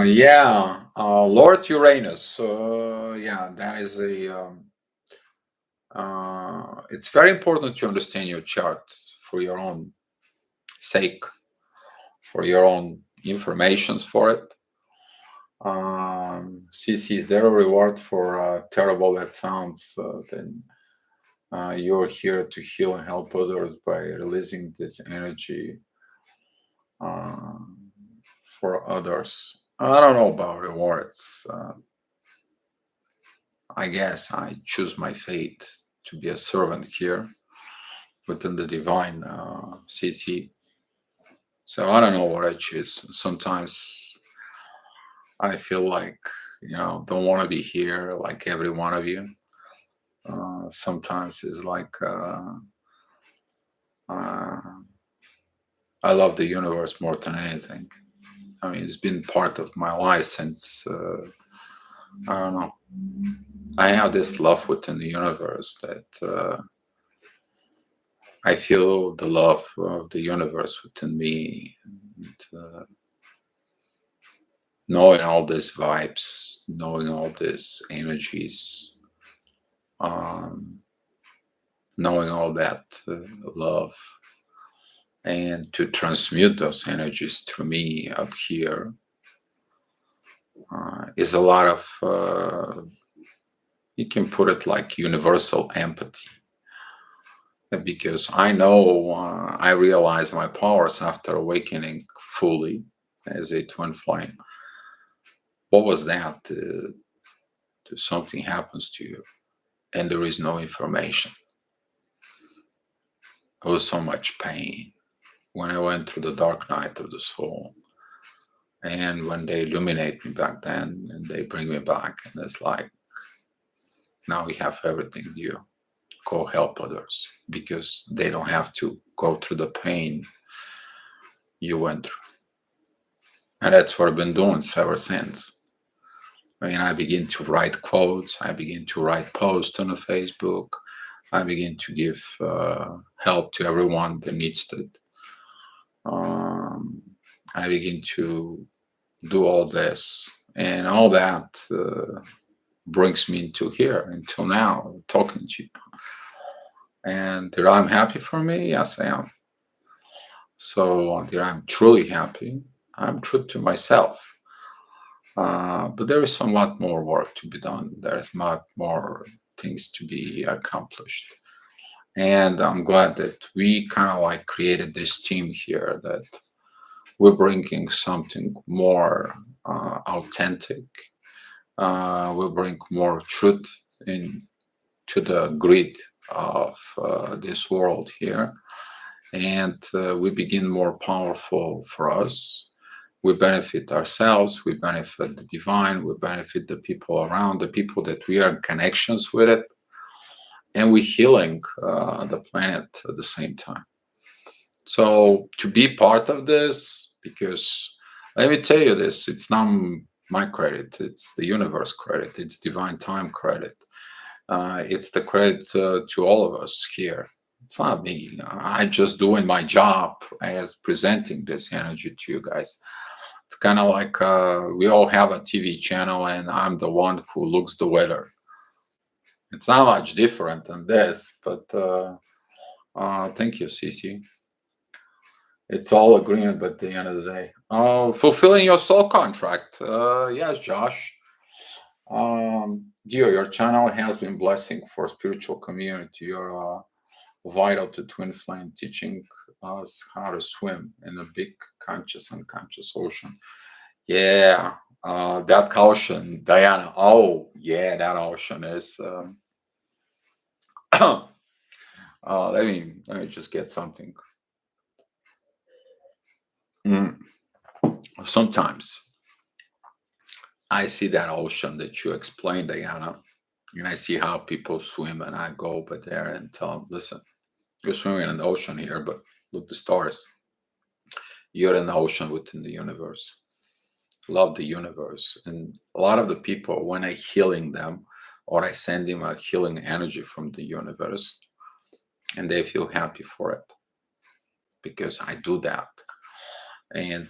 Yeah, Lord Uranus. Yeah, that is a. It's very important to understand your chart for your own sake, for your own informations for it. CC, is there a reward for terrible that sounds? Then you're here to heal and help others by releasing this energy uh, for others. I don't know about rewards. I guess I choose my fate to be a servant here within the divine CC. So I don't know what I choose. Sometimes I feel like, don't want to be here like every one of you. Sometimes it's like uh, I love the universe more than anything. I mean, it's been part of my life since, I don't know. I have this love within the universe that I feel the love of the universe within me. And, knowing all these vibes, knowing all these energies, um, knowing all that love, and to transmute those energies through me up here is a lot of, you can put it like universal empathy. Because I know I realize my powers after awakening fully as a twin flame. What was that? Something happens to you and there is no information. There was so much pain when I went through the dark night of the soul. And when they illuminate me back then and they bring me back, and it's like, now we have everything new. Go help others because they don't have to go through the pain you went through. And that's what I've been doing ever since. I mean, I begin to write quotes, I begin to write posts on the Facebook, I begin to give help to everyone that needs it. Um, I begin to do all this, and all that brings me into here until now, talking to you. And did I'm happy for me? Yes, I am. So did I'm truly happy? I'm true to myself. But there is somewhat more work to be done. There's much more things to be accomplished. And I'm glad that we kind of like created this team here that We're bringing something more authentic. We bring more truth into the grid of this world here, and we begin more powerful for us. We benefit ourselves, we benefit the divine, we benefit the people around, the people that we are in connections with it, and we're healing the planet at the same time. So to be part of this, because let me tell you this, it's not my credit, it's the universe credit, it's divine time credit. It's the credit to all of us here. It's not me. I'm just doing my job as presenting this energy to you guys. It's kind of like we all have a TV channel, and I'm the one who looks the weather. It's not much different than this, but thank you, Cece. It's all agreement, but at the end of the day, fulfilling your soul contract. Yes, Josh. Gio, your channel has been blessing for spiritual community. You're vital to Twin Flame, teaching us how to swim in a big conscious unconscious ocean. Yeah, that ocean, Diana. Oh, yeah, that ocean is. Let me just get something. Mm. Sometimes I see that ocean that you explained, Diana, and I see how people swim, and I go over there and tell them, listen, you're swimming in the ocean here, but look the stars. You're in the ocean within the universe. Love the universe. And a lot of the people, when I healing them, or I send them a healing energy from the universe, and they feel happy for it because I do that. And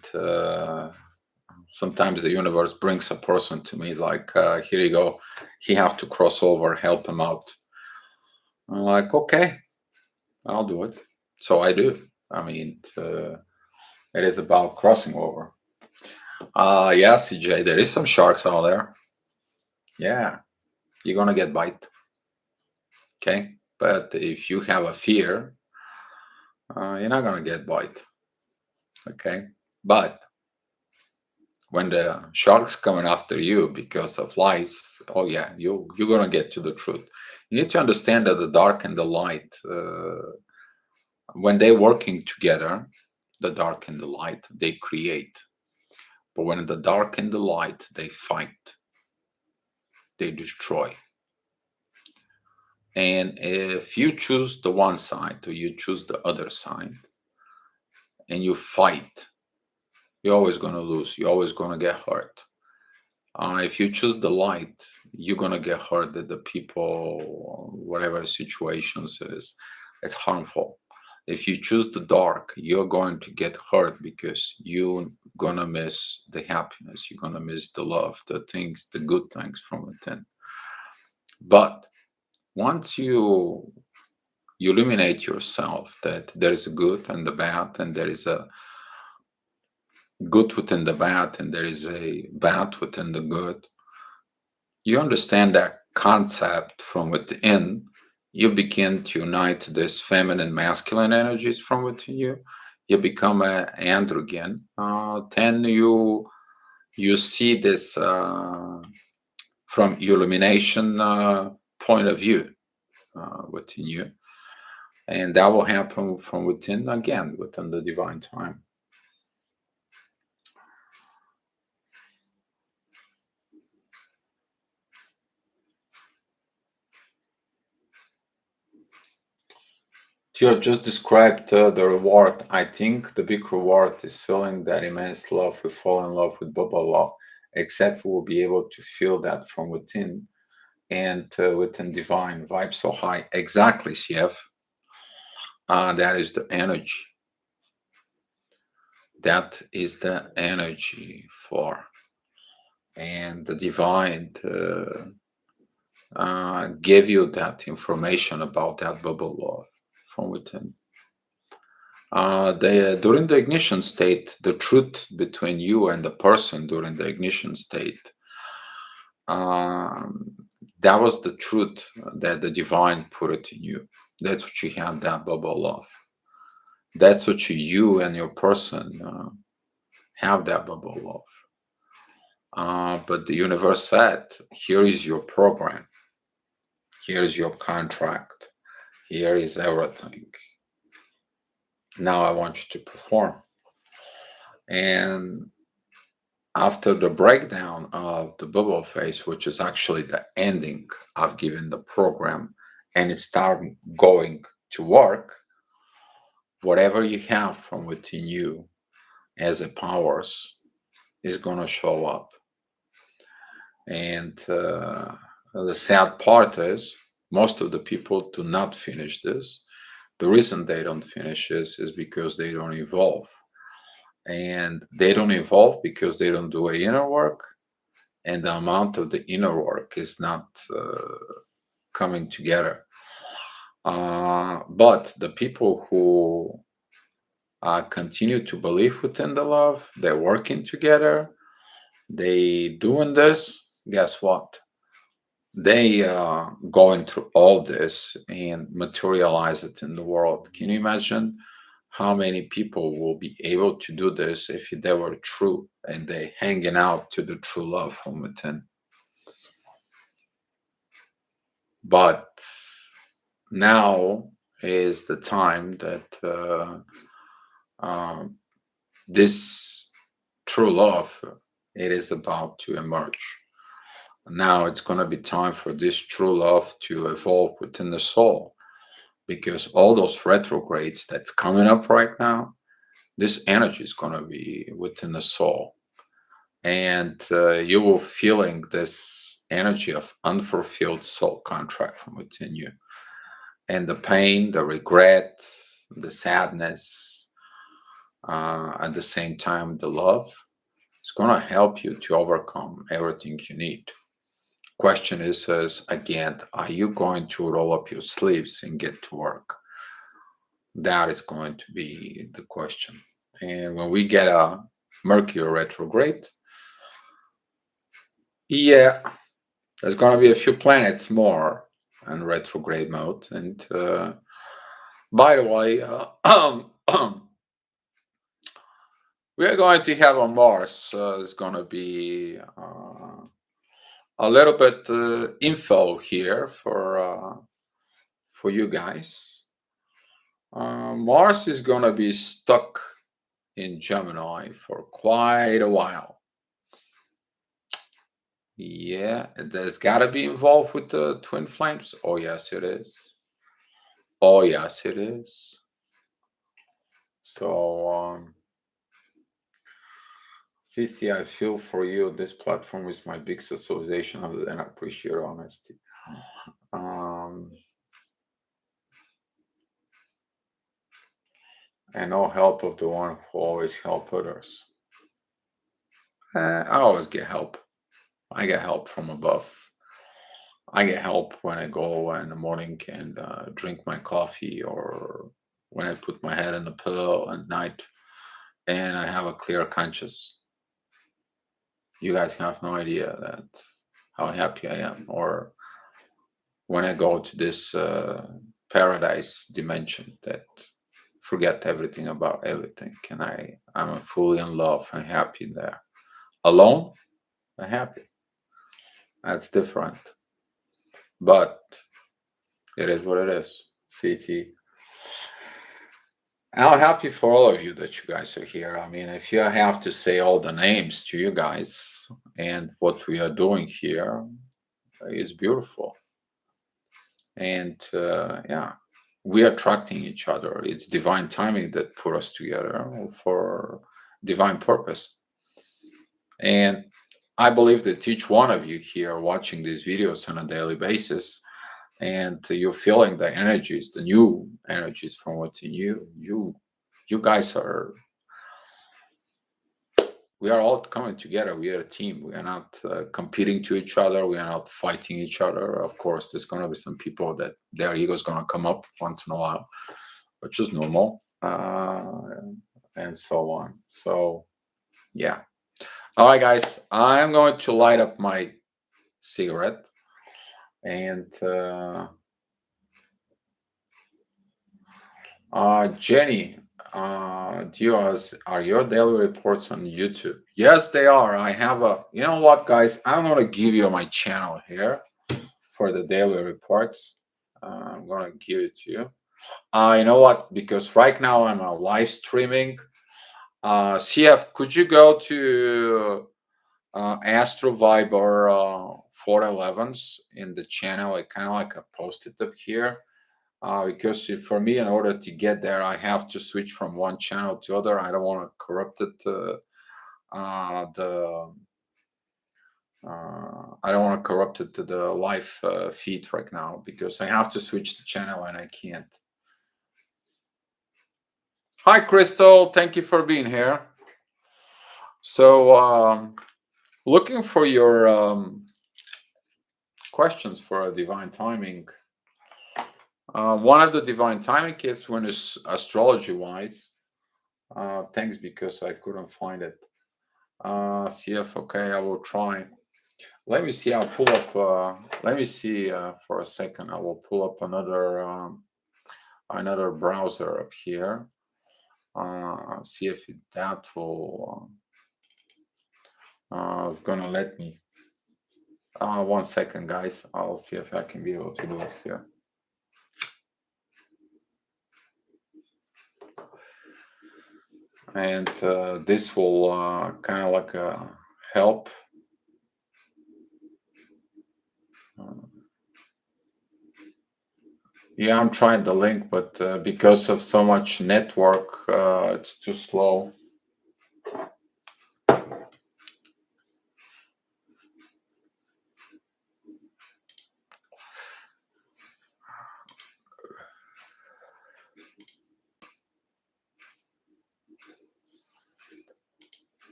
sometimes the universe brings a person to me like, here you go, he have to cross over, help him out. I'm like, okay, I'll do it. So I do. I mean, it is about crossing over. Yeah, CJ, there is some sharks out there. Yeah, you're gonna get bite. Okay, but if you have a fear, you're not gonna get bite. Okay, but when the shark's coming after you because of lies, oh yeah, you're gonna get to the truth. You need to understand that the dark and the light, when they're working together, the dark and the light, they create. But when the dark and the light, they fight, they destroy. And if you choose the one side or you choose the other side and you fight, you're always going to lose. You're always going to get hurt. If you choose the light, you're going to get hurt that the people, whatever the situations is, it's harmful. If you choose the dark, you're going to get hurt because you're going to miss the happiness. You're going to miss the love, the things, the good things from within. But once you illuminate yourself that there is a good and the bad, and there is a good within the bad, and there is a bad within the good, you understand that concept from within, you begin to unite this feminine masculine energies from within you. You become an androgen. Then you see this from illumination point of view within you, and that will happen from within again within the divine time. You just described the reward. I think the big reward is feeling that immense love. We fall in love with Baba love, except we'll be able to feel that from within and within divine vibe so high. Exactly, CF. That is the energy. That is the energy for. And the divine give you that information about that bubble love from within. During the ignition state, the truth between you and the person during the ignition state, um, that was the truth that the divine put it in you. That's what you have, that bubble love. That's what you and your person have that bubble love. But the universe said, here is your program, here is your contract, here is everything. Now I want you to perform. And after the breakdown of the bubble phase, which is actually the ending of giving the program, and it starting going to work, whatever you have from within you as a powers is going to show up. And the sad part is most of the people do not finish this. The reason they don't finish this is because they don't evolve. And they don't evolve because they don't do a inner work, and the amount of the inner work is not coming together. But the people who continue to believe within the love, they're working together, they doing this, guess what? They going through all this and materialize it in the world. Can you imagine how many people will be able to do this if they were true and they hanging out to the true love from within? But now is the time that uh, this true love, it is about to emerge. Now it's going to be time for this true love to evolve within the soul, because all those retrogrades that's coming up right now, this energy is going to be within the soul, and you will feeling this energy of unfulfilled soul contract from within you, and the pain, the regret, the sadness, at the same time the love is going to help you to overcome everything you need. Question is again, are you going to roll up your sleeves and get to work? That is going to be the question. And when we get a Mercury retrograde, yeah, there's going to be a few planets more in retrograde mode. And by the way, we are going to have on Mars. It's going to be a little bit info here for you guys. Mars is going to be stuck in Gemini for quite a while. Yeah, there's got to be involved with the twin flames. Oh, yes, it is. Oh, yes, it is. So, Cici, I feel for you. This platform is my big socialization of it, and I appreciate your honesty. And no help of the one who always help others. I always get help. I get help from above. I get help when I go in the morning and drink my coffee, or when I put my head in the pillow at night and I have a clear conscience. You guys have no idea that how happy I am. Or when I go to this paradise dimension that forget everything about everything, and I'm fully in love and happy there. Alone, I'm happy. That's different. But it is what it is. CT. I'm happy for all of you that you guys are here. I mean, if you have to say all the names to you guys and what we are doing here is beautiful. And yeah, we are attracting each other. It's divine timing that put us together for divine purpose. And I believe that each one of you here watching these videos on a daily basis, and you're feeling the energies, the new energies from within you. You guys are. We are all coming together. We are a team. We are not competing to each other. We are not fighting each other. Of course, there's going to be some people that their ego is going to come up once in a while, which is normal, and so on. So, yeah. All right, guys. I'm going to light up my cigarette, and Jenny, Are your daily reports on YouTube? Yes, they are. I have a. You know what, guys? I'm gonna give you my channel here for the daily reports. I'm gonna give it to you. You know what? Because right now I'm live streaming. CF, could you go to Astro Viber 411s in the channel? I kind of like posted up here. Because for me, in order to get there, I have to switch from one channel to other. I don't want to corrupt it. The I don't want to corrupt it to the live feed right now because I have to switch the channel and I can't. Hi, Crystal. Thank you for being here. So, looking for your questions for a divine timing. One of the divine timing is when it's astrology wise. Thanks because I couldn't find it. CF, okay, I will try. Let me see. I'll pull up. Let me see for a second. I will pull up another browser up here. See if that will is gonna let me. 1 second, guys. I'll see if I can be able to do it here. And this will kind of like help. Yeah, I'm trying the link, but because of so much network, it's too slow.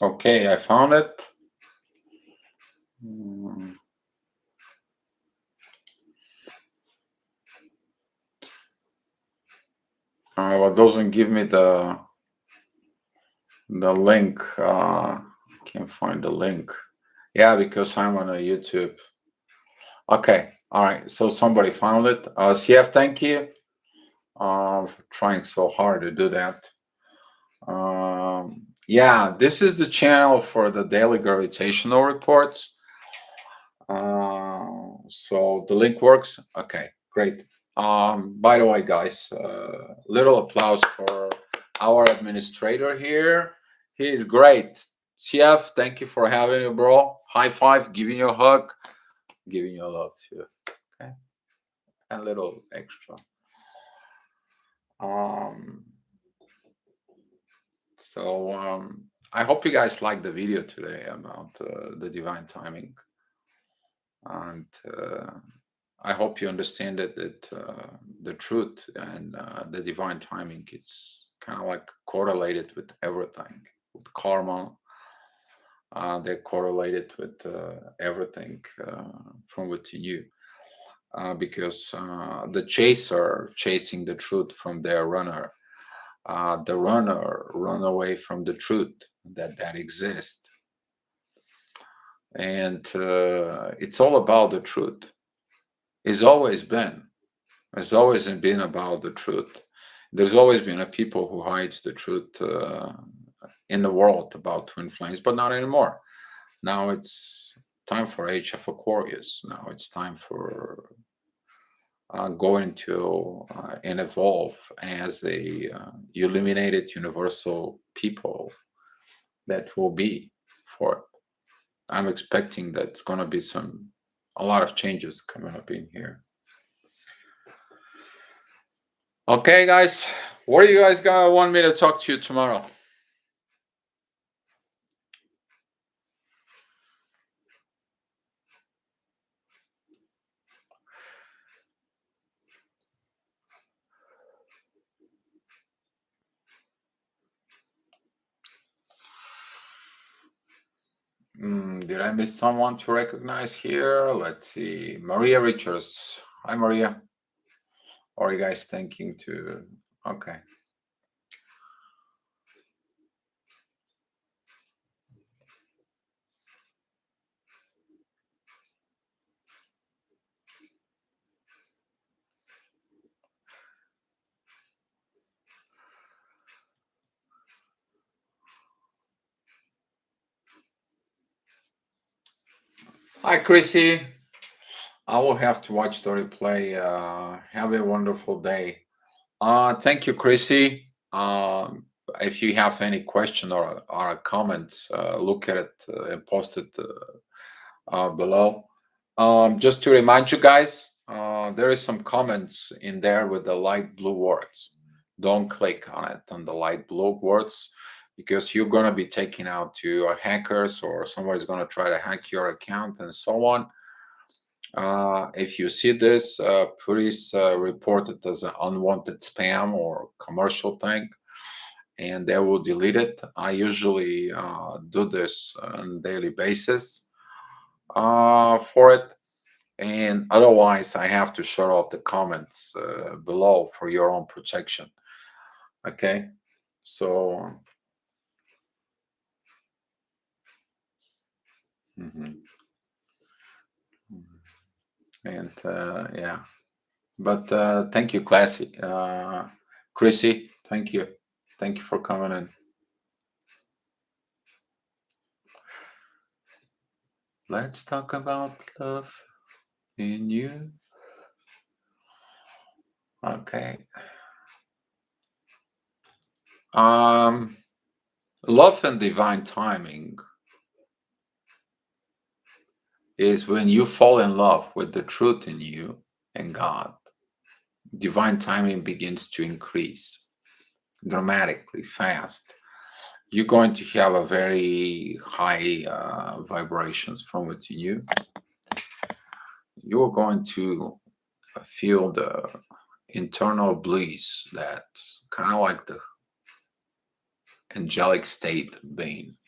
Okay, I found it. Well, it doesn't give me the link. Can't find the link. Yeah, because I'm on a YouTube. Okay, all right. So somebody found it. CF, thank you. For trying so hard to do that. Yeah, this is the channel for the daily gravitational reports. So the link works. Okay, great. By the way, guys, little applause for our administrator here. He is great. CF, thank you for having you, bro. High five, giving you a hug, giving you a love too. Okay, a little extra. So I hope you guys liked the video today about the divine timing, and I hope you understand that the truth and the divine timing is kind of like correlated with everything, with karma. They're correlated with everything from within you, because the chaser chasing the truth from their runner, the runner run away from the truth that exists, and it's all about the truth. It's always been. It's always been about the truth. There's always been a people who hides the truth in the world about twin flames, but not anymore. Now it's time for Age of Aquarius. Now it's time for going to and evolve as a illuminated universal people that will be for it. I'm expecting that it's going to be a lot of changes coming up in here. Okay, guys, what are you guys gonna want me to talk to you tomorrow? Did I miss someone to recognize here? Let's see. Maria Richards. Hi, Maria. Or are you guys thinking to? Okay. Hi, Chrissy. I will have to watch the replay. Have a wonderful day. Thank you, Chrissy. If you have any question or a comment, look at it and post it below. Just to remind you guys, there is some comments in there with the light blue words. Don't click on it on the light blue words because you're going to be taken out to hackers or somebody's going to try to hack your account and so on. If you see this, please report it as an unwanted spam or commercial thing, and they will delete it. I usually do this on a daily basis for it, and otherwise, I have to shut off the comments below for your own protection. Okay, so. Mhm. And yeah. But thank you, Classy. Chrissy, thank you. Thank you for coming in. Let's talk about love in you. Okay. Um, Love and divine timing is when you fall in love with the truth in you and God. Divine timing begins to increase dramatically fast. You're going to have a very high vibrations from within you. You're going to feel the internal bliss that's kind of like the angelic state being.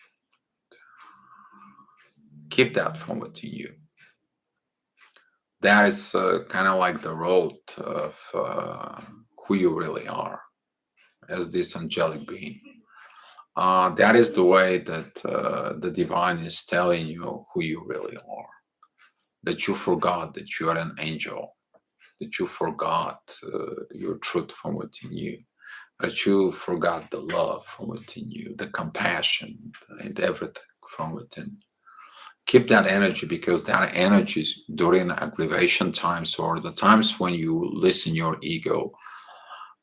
Keep that from within you. That is kind of like the road of who you really are as this angelic being. That is the way that the divine is telling you who you really are. That you forgot that you are an angel. That you forgot your truth from within you. That you forgot the love from within you, the compassion and everything from within. Keep that energy because that energy is during aggravation times or the times when you listen your ego.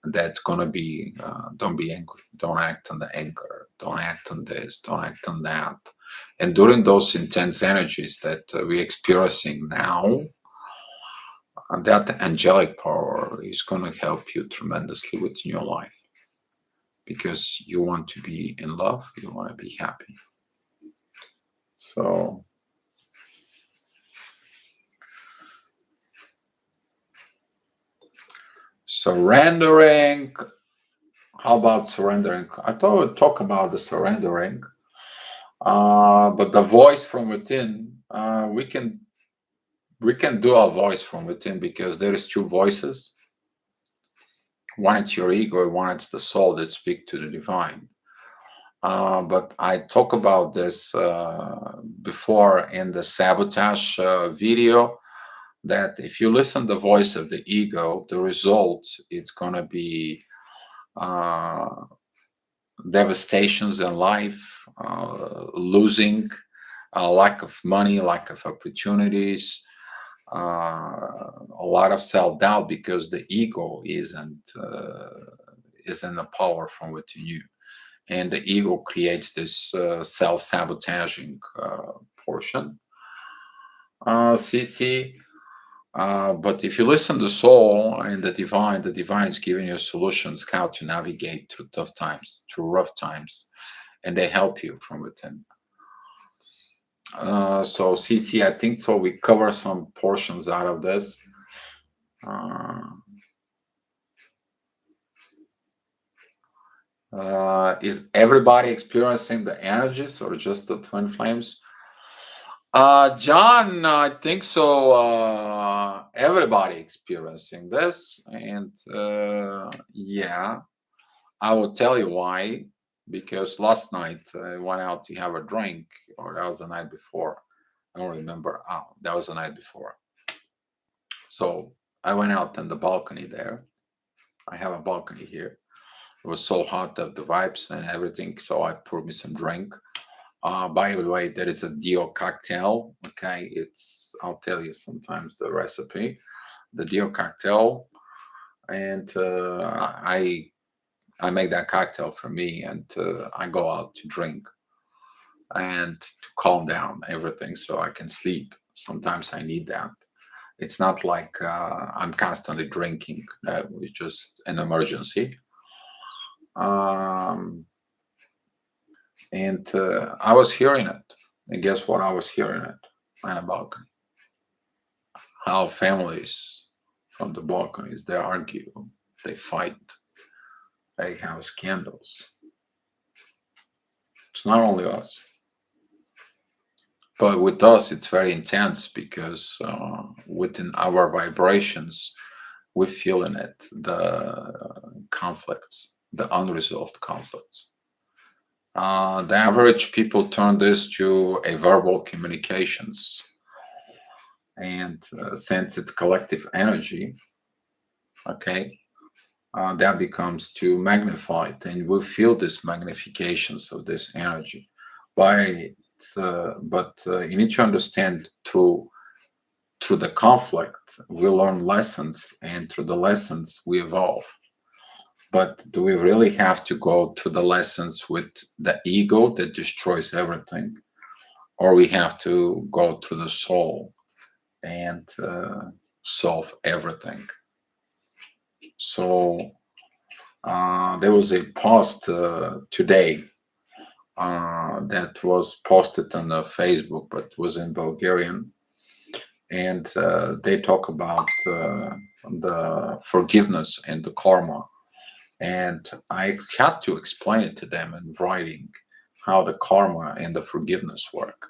That's gonna be don't be angry, don't act on the anger, don't act on this, don't act on that. And during those intense energies that we're experiencing now, that angelic power is going to help you tremendously within your life because you want to be in love, you want to be happy. So surrendering. How about surrendering? I thought we'd talk about the surrendering, but the voice from within. We can do our voice from within because there is two voices. One it's your ego, one it's the soul that speak to the divine. But I talk about this before in the sabotage video. That if you listen the voice of the ego, the result it's gonna be uh, devastations in life, losing, lack of money, lack of opportunities, a lot of self-doubt because the ego isn't the power from within you, and the ego creates this self-sabotaging portion. CC. But if you listen to soul and the divine is giving you solutions how to navigate through tough times, through rough times, and they help you from within. So CC, I think so. We cover some portions out of this. Is everybody experiencing the energies or just the twin flames? John, I think so. Everybody experiencing this, and yeah, I will tell you why. Because last night I went out to have a drink, or that was the night before. I don't remember. Oh, that was the night before. So I went out on the balcony there. I have a balcony here. It was so hot of the vibes and everything, so I poured me some drink. By the way, there is a Dio cocktail. Okay, I'll tell you sometimes the recipe. The Dio cocktail, and I make that cocktail for me, and I go out to drink and to calm down everything so I can sleep. Sometimes I need that. It's not like I'm constantly drinking. No, it's just an emergency. Um, and I was hearing it. And guess what? I was hearing it on a balcony. How families from the balconies, they argue, they fight, they have scandals. It's not only us, but with us, it's very intense because within our vibrations, we feel in it the conflicts, the unresolved conflicts. The average people turn this to a verbal communications, and since it's collective energy, okay, that becomes too magnified, and we feel this magnifications of this energy. By but you need to understand through the conflict we learn lessons, and through the lessons we evolve. But do we really have to go through the lessons with the ego that destroys everything, or we have to go through the soul and solve everything? So there was a post today that was posted on Facebook, but was in Bulgarian, and they talk about the forgiveness and the karma. And I had to explain it to them in writing how the karma and the forgiveness work.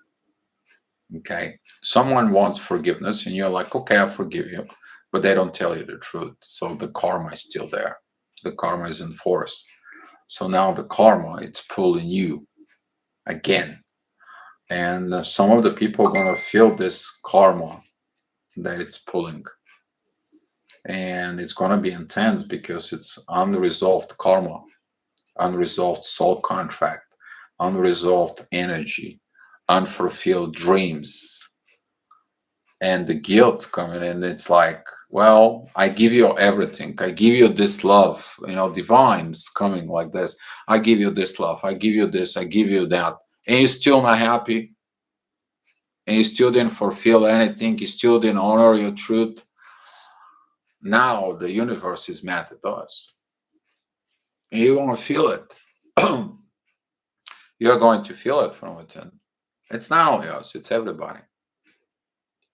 Okay. Someone wants forgiveness, and you're like, okay, I forgive you. But they don't tell you the truth. So the karma is still there. The karma is in force. So now the karma, it's pulling you again. And some of the people are going to feel this karma that it's pulling. And it's going to be intense because it's unresolved karma, unresolved soul contract, unresolved energy, unfulfilled dreams, and the guilt coming in. It's like, well, I give you everything. I give you this love, divine's coming like this. I give you this love. I give you this. I give you that. And you're still not happy. And you still didn't fulfill anything. You still didn't honor your truth. Now the universe is mad at us. And you want to feel it. You're going to feel it from within. It's not only us, it's everybody.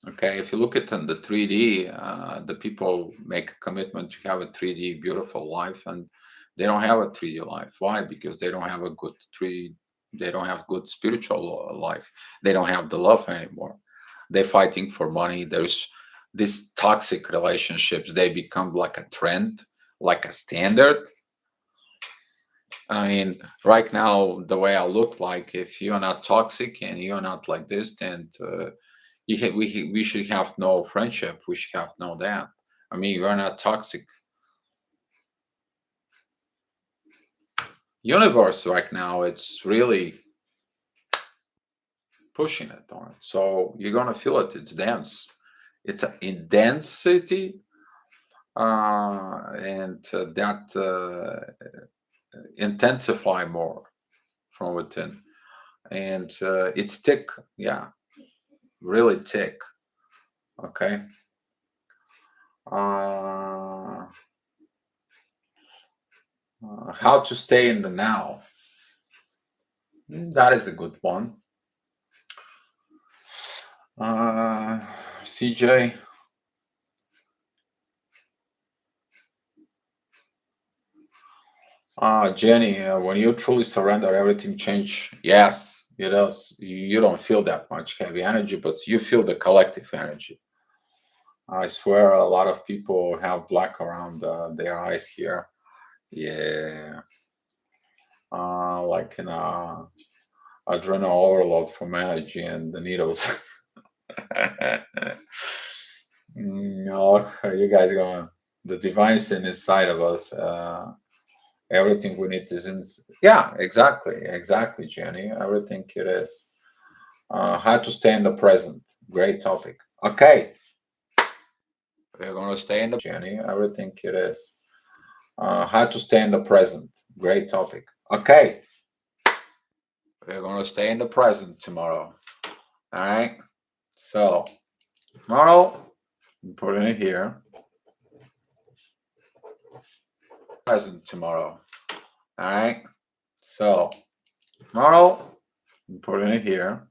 Okay, if you look at in the 3D, the people make a commitment to have a 3D beautiful life, and they don't have a 3D life. Why? Because they don't have a good they don't have good spiritual life. They don't have the love anymore. They're fighting for money. There's these toxic relationships. They become like a trend, like a standard. I mean, right now, the way I look like, if you're not toxic and you're not like this, then we should have no friendship. We should have no that. I mean, you're not toxic. Universe right now, it's really pushing it on. So you're gonna feel it. It's dense. It's an intensity, and that intensify more from within, and it's thick. Yeah, really thick. Okay. Uh, how to stay in the now? That is a good one. CJ, Jenny, when you truly surrender, everything change. Yes, it does. You don't feel that much heavy energy, but you feel the collective energy. I swear, a lot of people have black around their eyes here. Yeah, like in adrenal overload from energy and the needles. No, you guys going. The divine sin inside of us. Everything we need is in. Yeah, exactly, Jenny. Everything it is. How to stay in the present. Great topic. Okay, we're gonna stay in the Jenny. Everything it is. How to stay in the present. Great topic. Okay, we're gonna stay in the present tomorrow. All right. So tomorrow, I'm putting it here. Present tomorrow. All right. So tomorrow, I'm putting it here.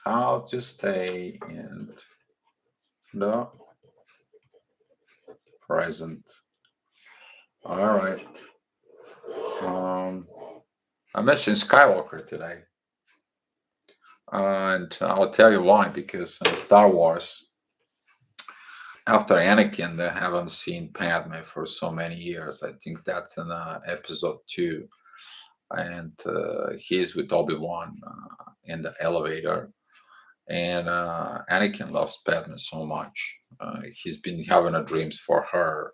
How to stay in the present. All right. I'm missing Skywalker today. And I'll tell you why, because in Star Wars, after Anakin, they haven't seen Padme for so many years. I think that's in episode 2. And he's with Obi-Wan in the elevator. And Anakin loves Padme so much. He's been having a dreams for her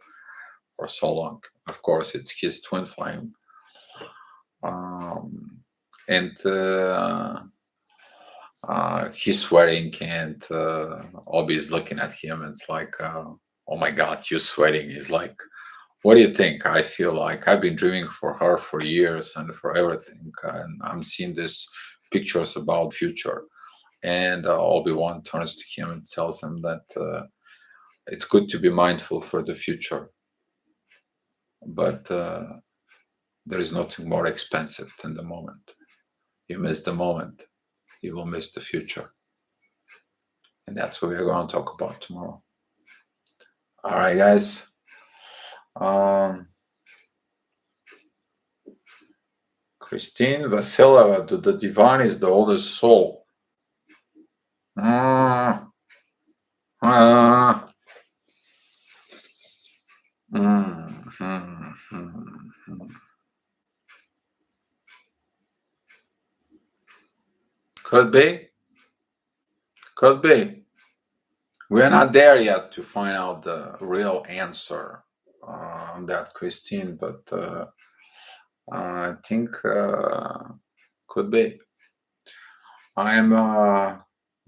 for so long. Of course, it's his twin flame. And he's sweating, and Obi is looking at him. And it's like, oh my God, you're sweating. He's like, what do you think? I feel like I've been dreaming for her for years and for everything. And I'm seeing these pictures about future. And Obi-Wan turns to him and tells him that it's good to be mindful for the future. But there is nothing more expensive than the moment. You miss the moment, you will miss the future. And that's what we're going to talk about tomorrow. All right, guys. Christine Vasileva, the divine is the oldest soul. Could be. Could be. We're not there yet to find out the real answer on that, Christine, but I think could be. I'm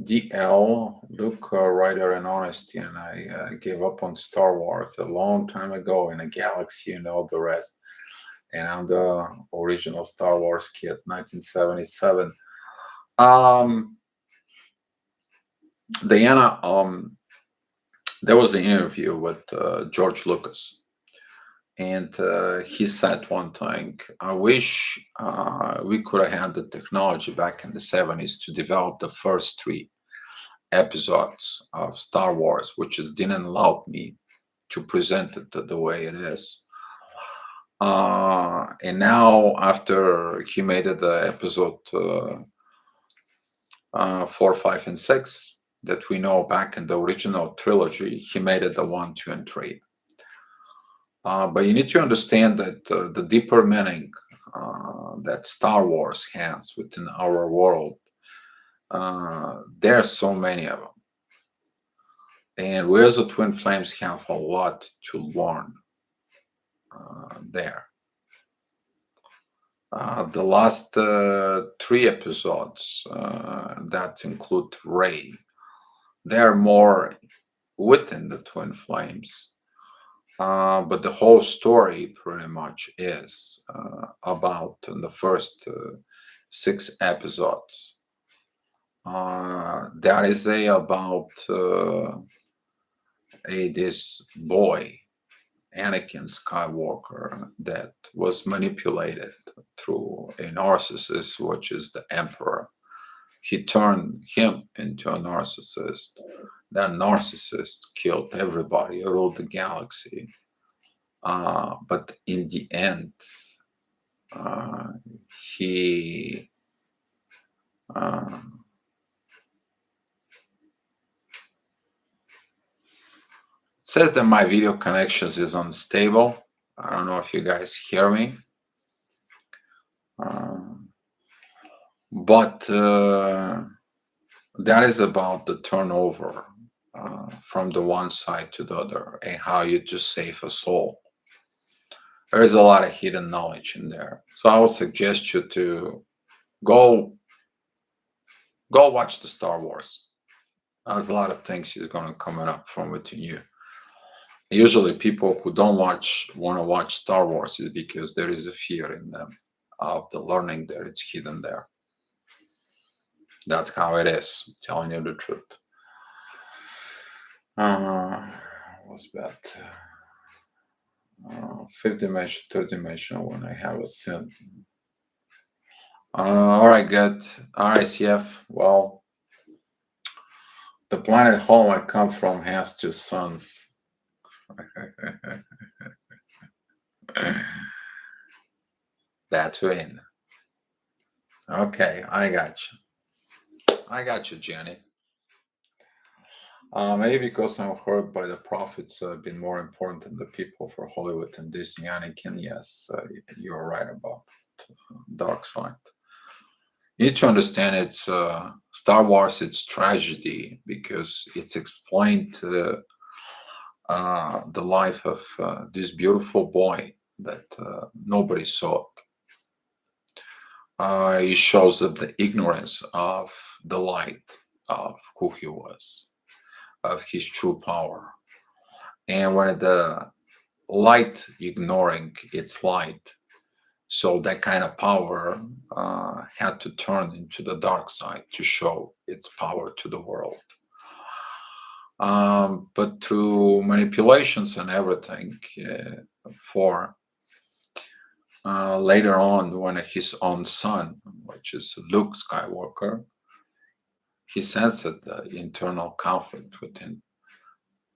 DL, Luke, writer and honesty, and I gave up on Star Wars a long time ago in a galaxy and all the rest. And I'm the original Star Wars kid, 1977. Diana, there was an interview with George Lucas, and he said one thing: I wish we could have had the technology back in the 70s to develop the first 3 episodes of Star Wars, which is didn't allow me to present it the way it is. And now, after he made it the episode 4, 5, and 6 that we know back in the original trilogy, he made it the 1, 2, and 3. But you need to understand that the deeper meaning that Star Wars has within our world, there are so many of them. And we as the Twin Flames have a lot to learn there. The last 3 episodes that include Rey, they're more within the Twin Flames. But the whole story pretty much is about in the first 6 episodes. That is about this boy, Anakin Skywalker, that was manipulated through a narcissist, which is the Emperor. He turned him into a narcissist. That narcissist killed everybody, ruled the galaxy. But in the end, he says that my video connections is unstable. I don't know if you guys hear me. But that is about the turnover from the one side to the other and how you just save a soul. There is a lot of hidden knowledge in there. So I would suggest you to go go watch the Star Wars. There's a lot of things is going to come up from within you. Usually, people who don't want to watch Star Wars is because there is a fear in them of the learning there. It's hidden there. That's how it is. Telling you the truth. What's that? Fifth dimension, third dimension. When I have a sin. All right, good. All right, CF. Well, the planet home I come from has two suns. Between. Okay, I got you. I got you, Jenny. Maybe because I'm hurt by the profits been more important than the people for Hollywood and Disney. Anakin, yes, you're right about dark side. You need to understand it's Star Wars. It's tragedy because it's explained the life of this beautiful boy that nobody saw. It shows up the ignorance of the light of who he was, of his true power. And when the light ignoring its light, so that kind of power had to turn into the dark side to show its power to the world. But through manipulations and everything, for later on, when his own son, which is Luke Skywalker, he sensed the internal conflict within,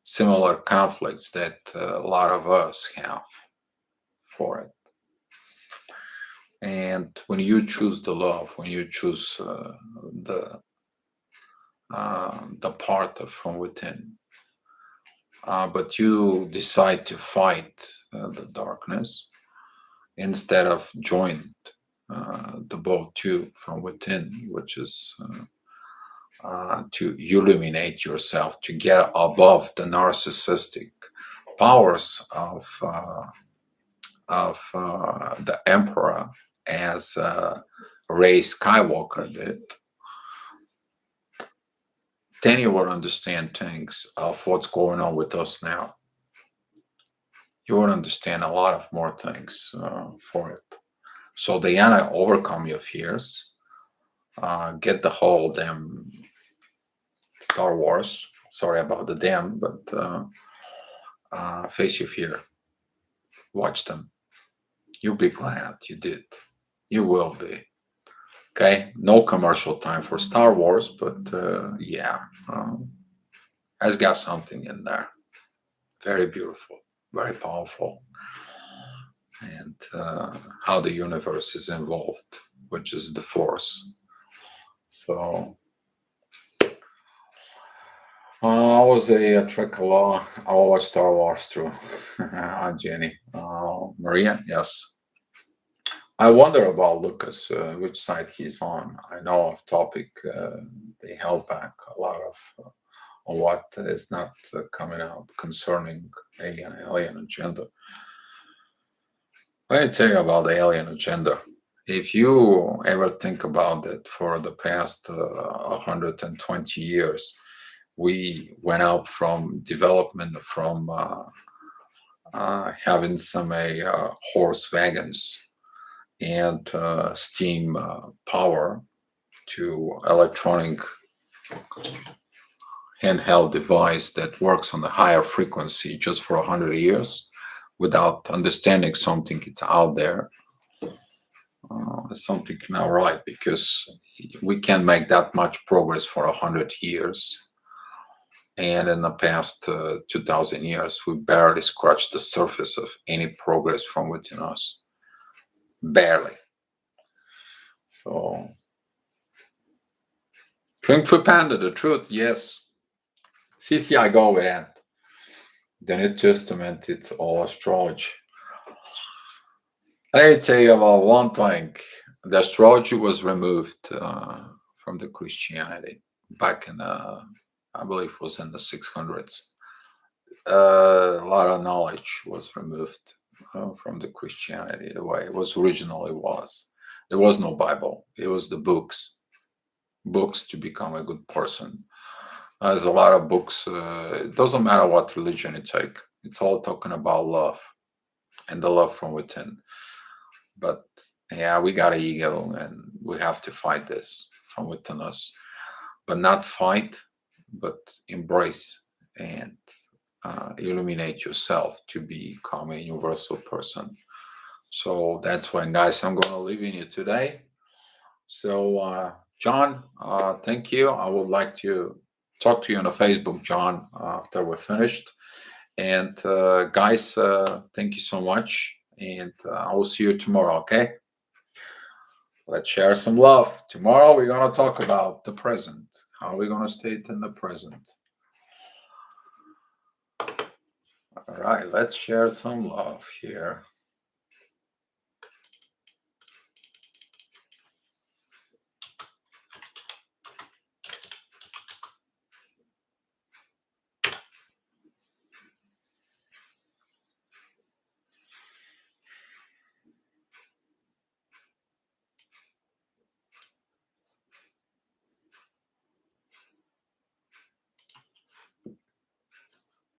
similar conflicts that a lot of us have for it. And when you choose the love, when you choose the part of from within, but you decide to fight the darkness instead of join the both two from within, which is to illuminate yourself, to get above the narcissistic powers of the emperor, as Ray Skywalker did. Then you will understand things of what's going on with us now. You will understand a lot of more things for it. So Diana, overcome your fears. Get the whole damn Star Wars. Sorry about the damn, but face your fear. Watch them. You'll be glad you did. You will be. Okay, no commercial time for Star Wars, but yeah, has got something in there. Very beautiful, very powerful, and how the universe is involved, which is the force. So I was a Trek law. I watched Star Wars through Jenny. Maria, yes. I wonder about Lucas, which side he's on. I know off topic, they held back a lot of on what is not coming out concerning alien agenda. Let me tell you about the alien agenda. If you ever think about it, for the past 120 years, we went out from development from having some horse wagons and steam power to electronic handheld device that works on the higher frequency just for 100 years without understanding something it's out there. Something not right, because we can't make that much progress for 100 years. And in the past 2000 years, we barely scratched the surface of any progress from within us. Barely. So, Kung Fu Panda, the truth, yes. CC, I go with that. The New Testament, it's all astrology. Let me tell you about one thing. The astrology was removed from the Christianity back in I believe it was in the 600s. A lot of knowledge was removed from the Christianity the way it was originally was. There was no Bible. It was the books to become a good person. There's a lot of books. It doesn't matter what religion you take. It's all talking about love and the love from within. But yeah, we got an ego and we have to fight this from within us. But not fight, but embrace and illuminate yourself to become a universal person. So that's when, guys, I'm going to leave you today. So, John, thank you. I would like to talk to you on the Facebook, John, after we're finished. And guys, thank you so much. And I will see you tomorrow. Okay. Let's share some love. Tomorrow we're going to talk about the present. How are we going to stay in the present? All right. Let's share some love here.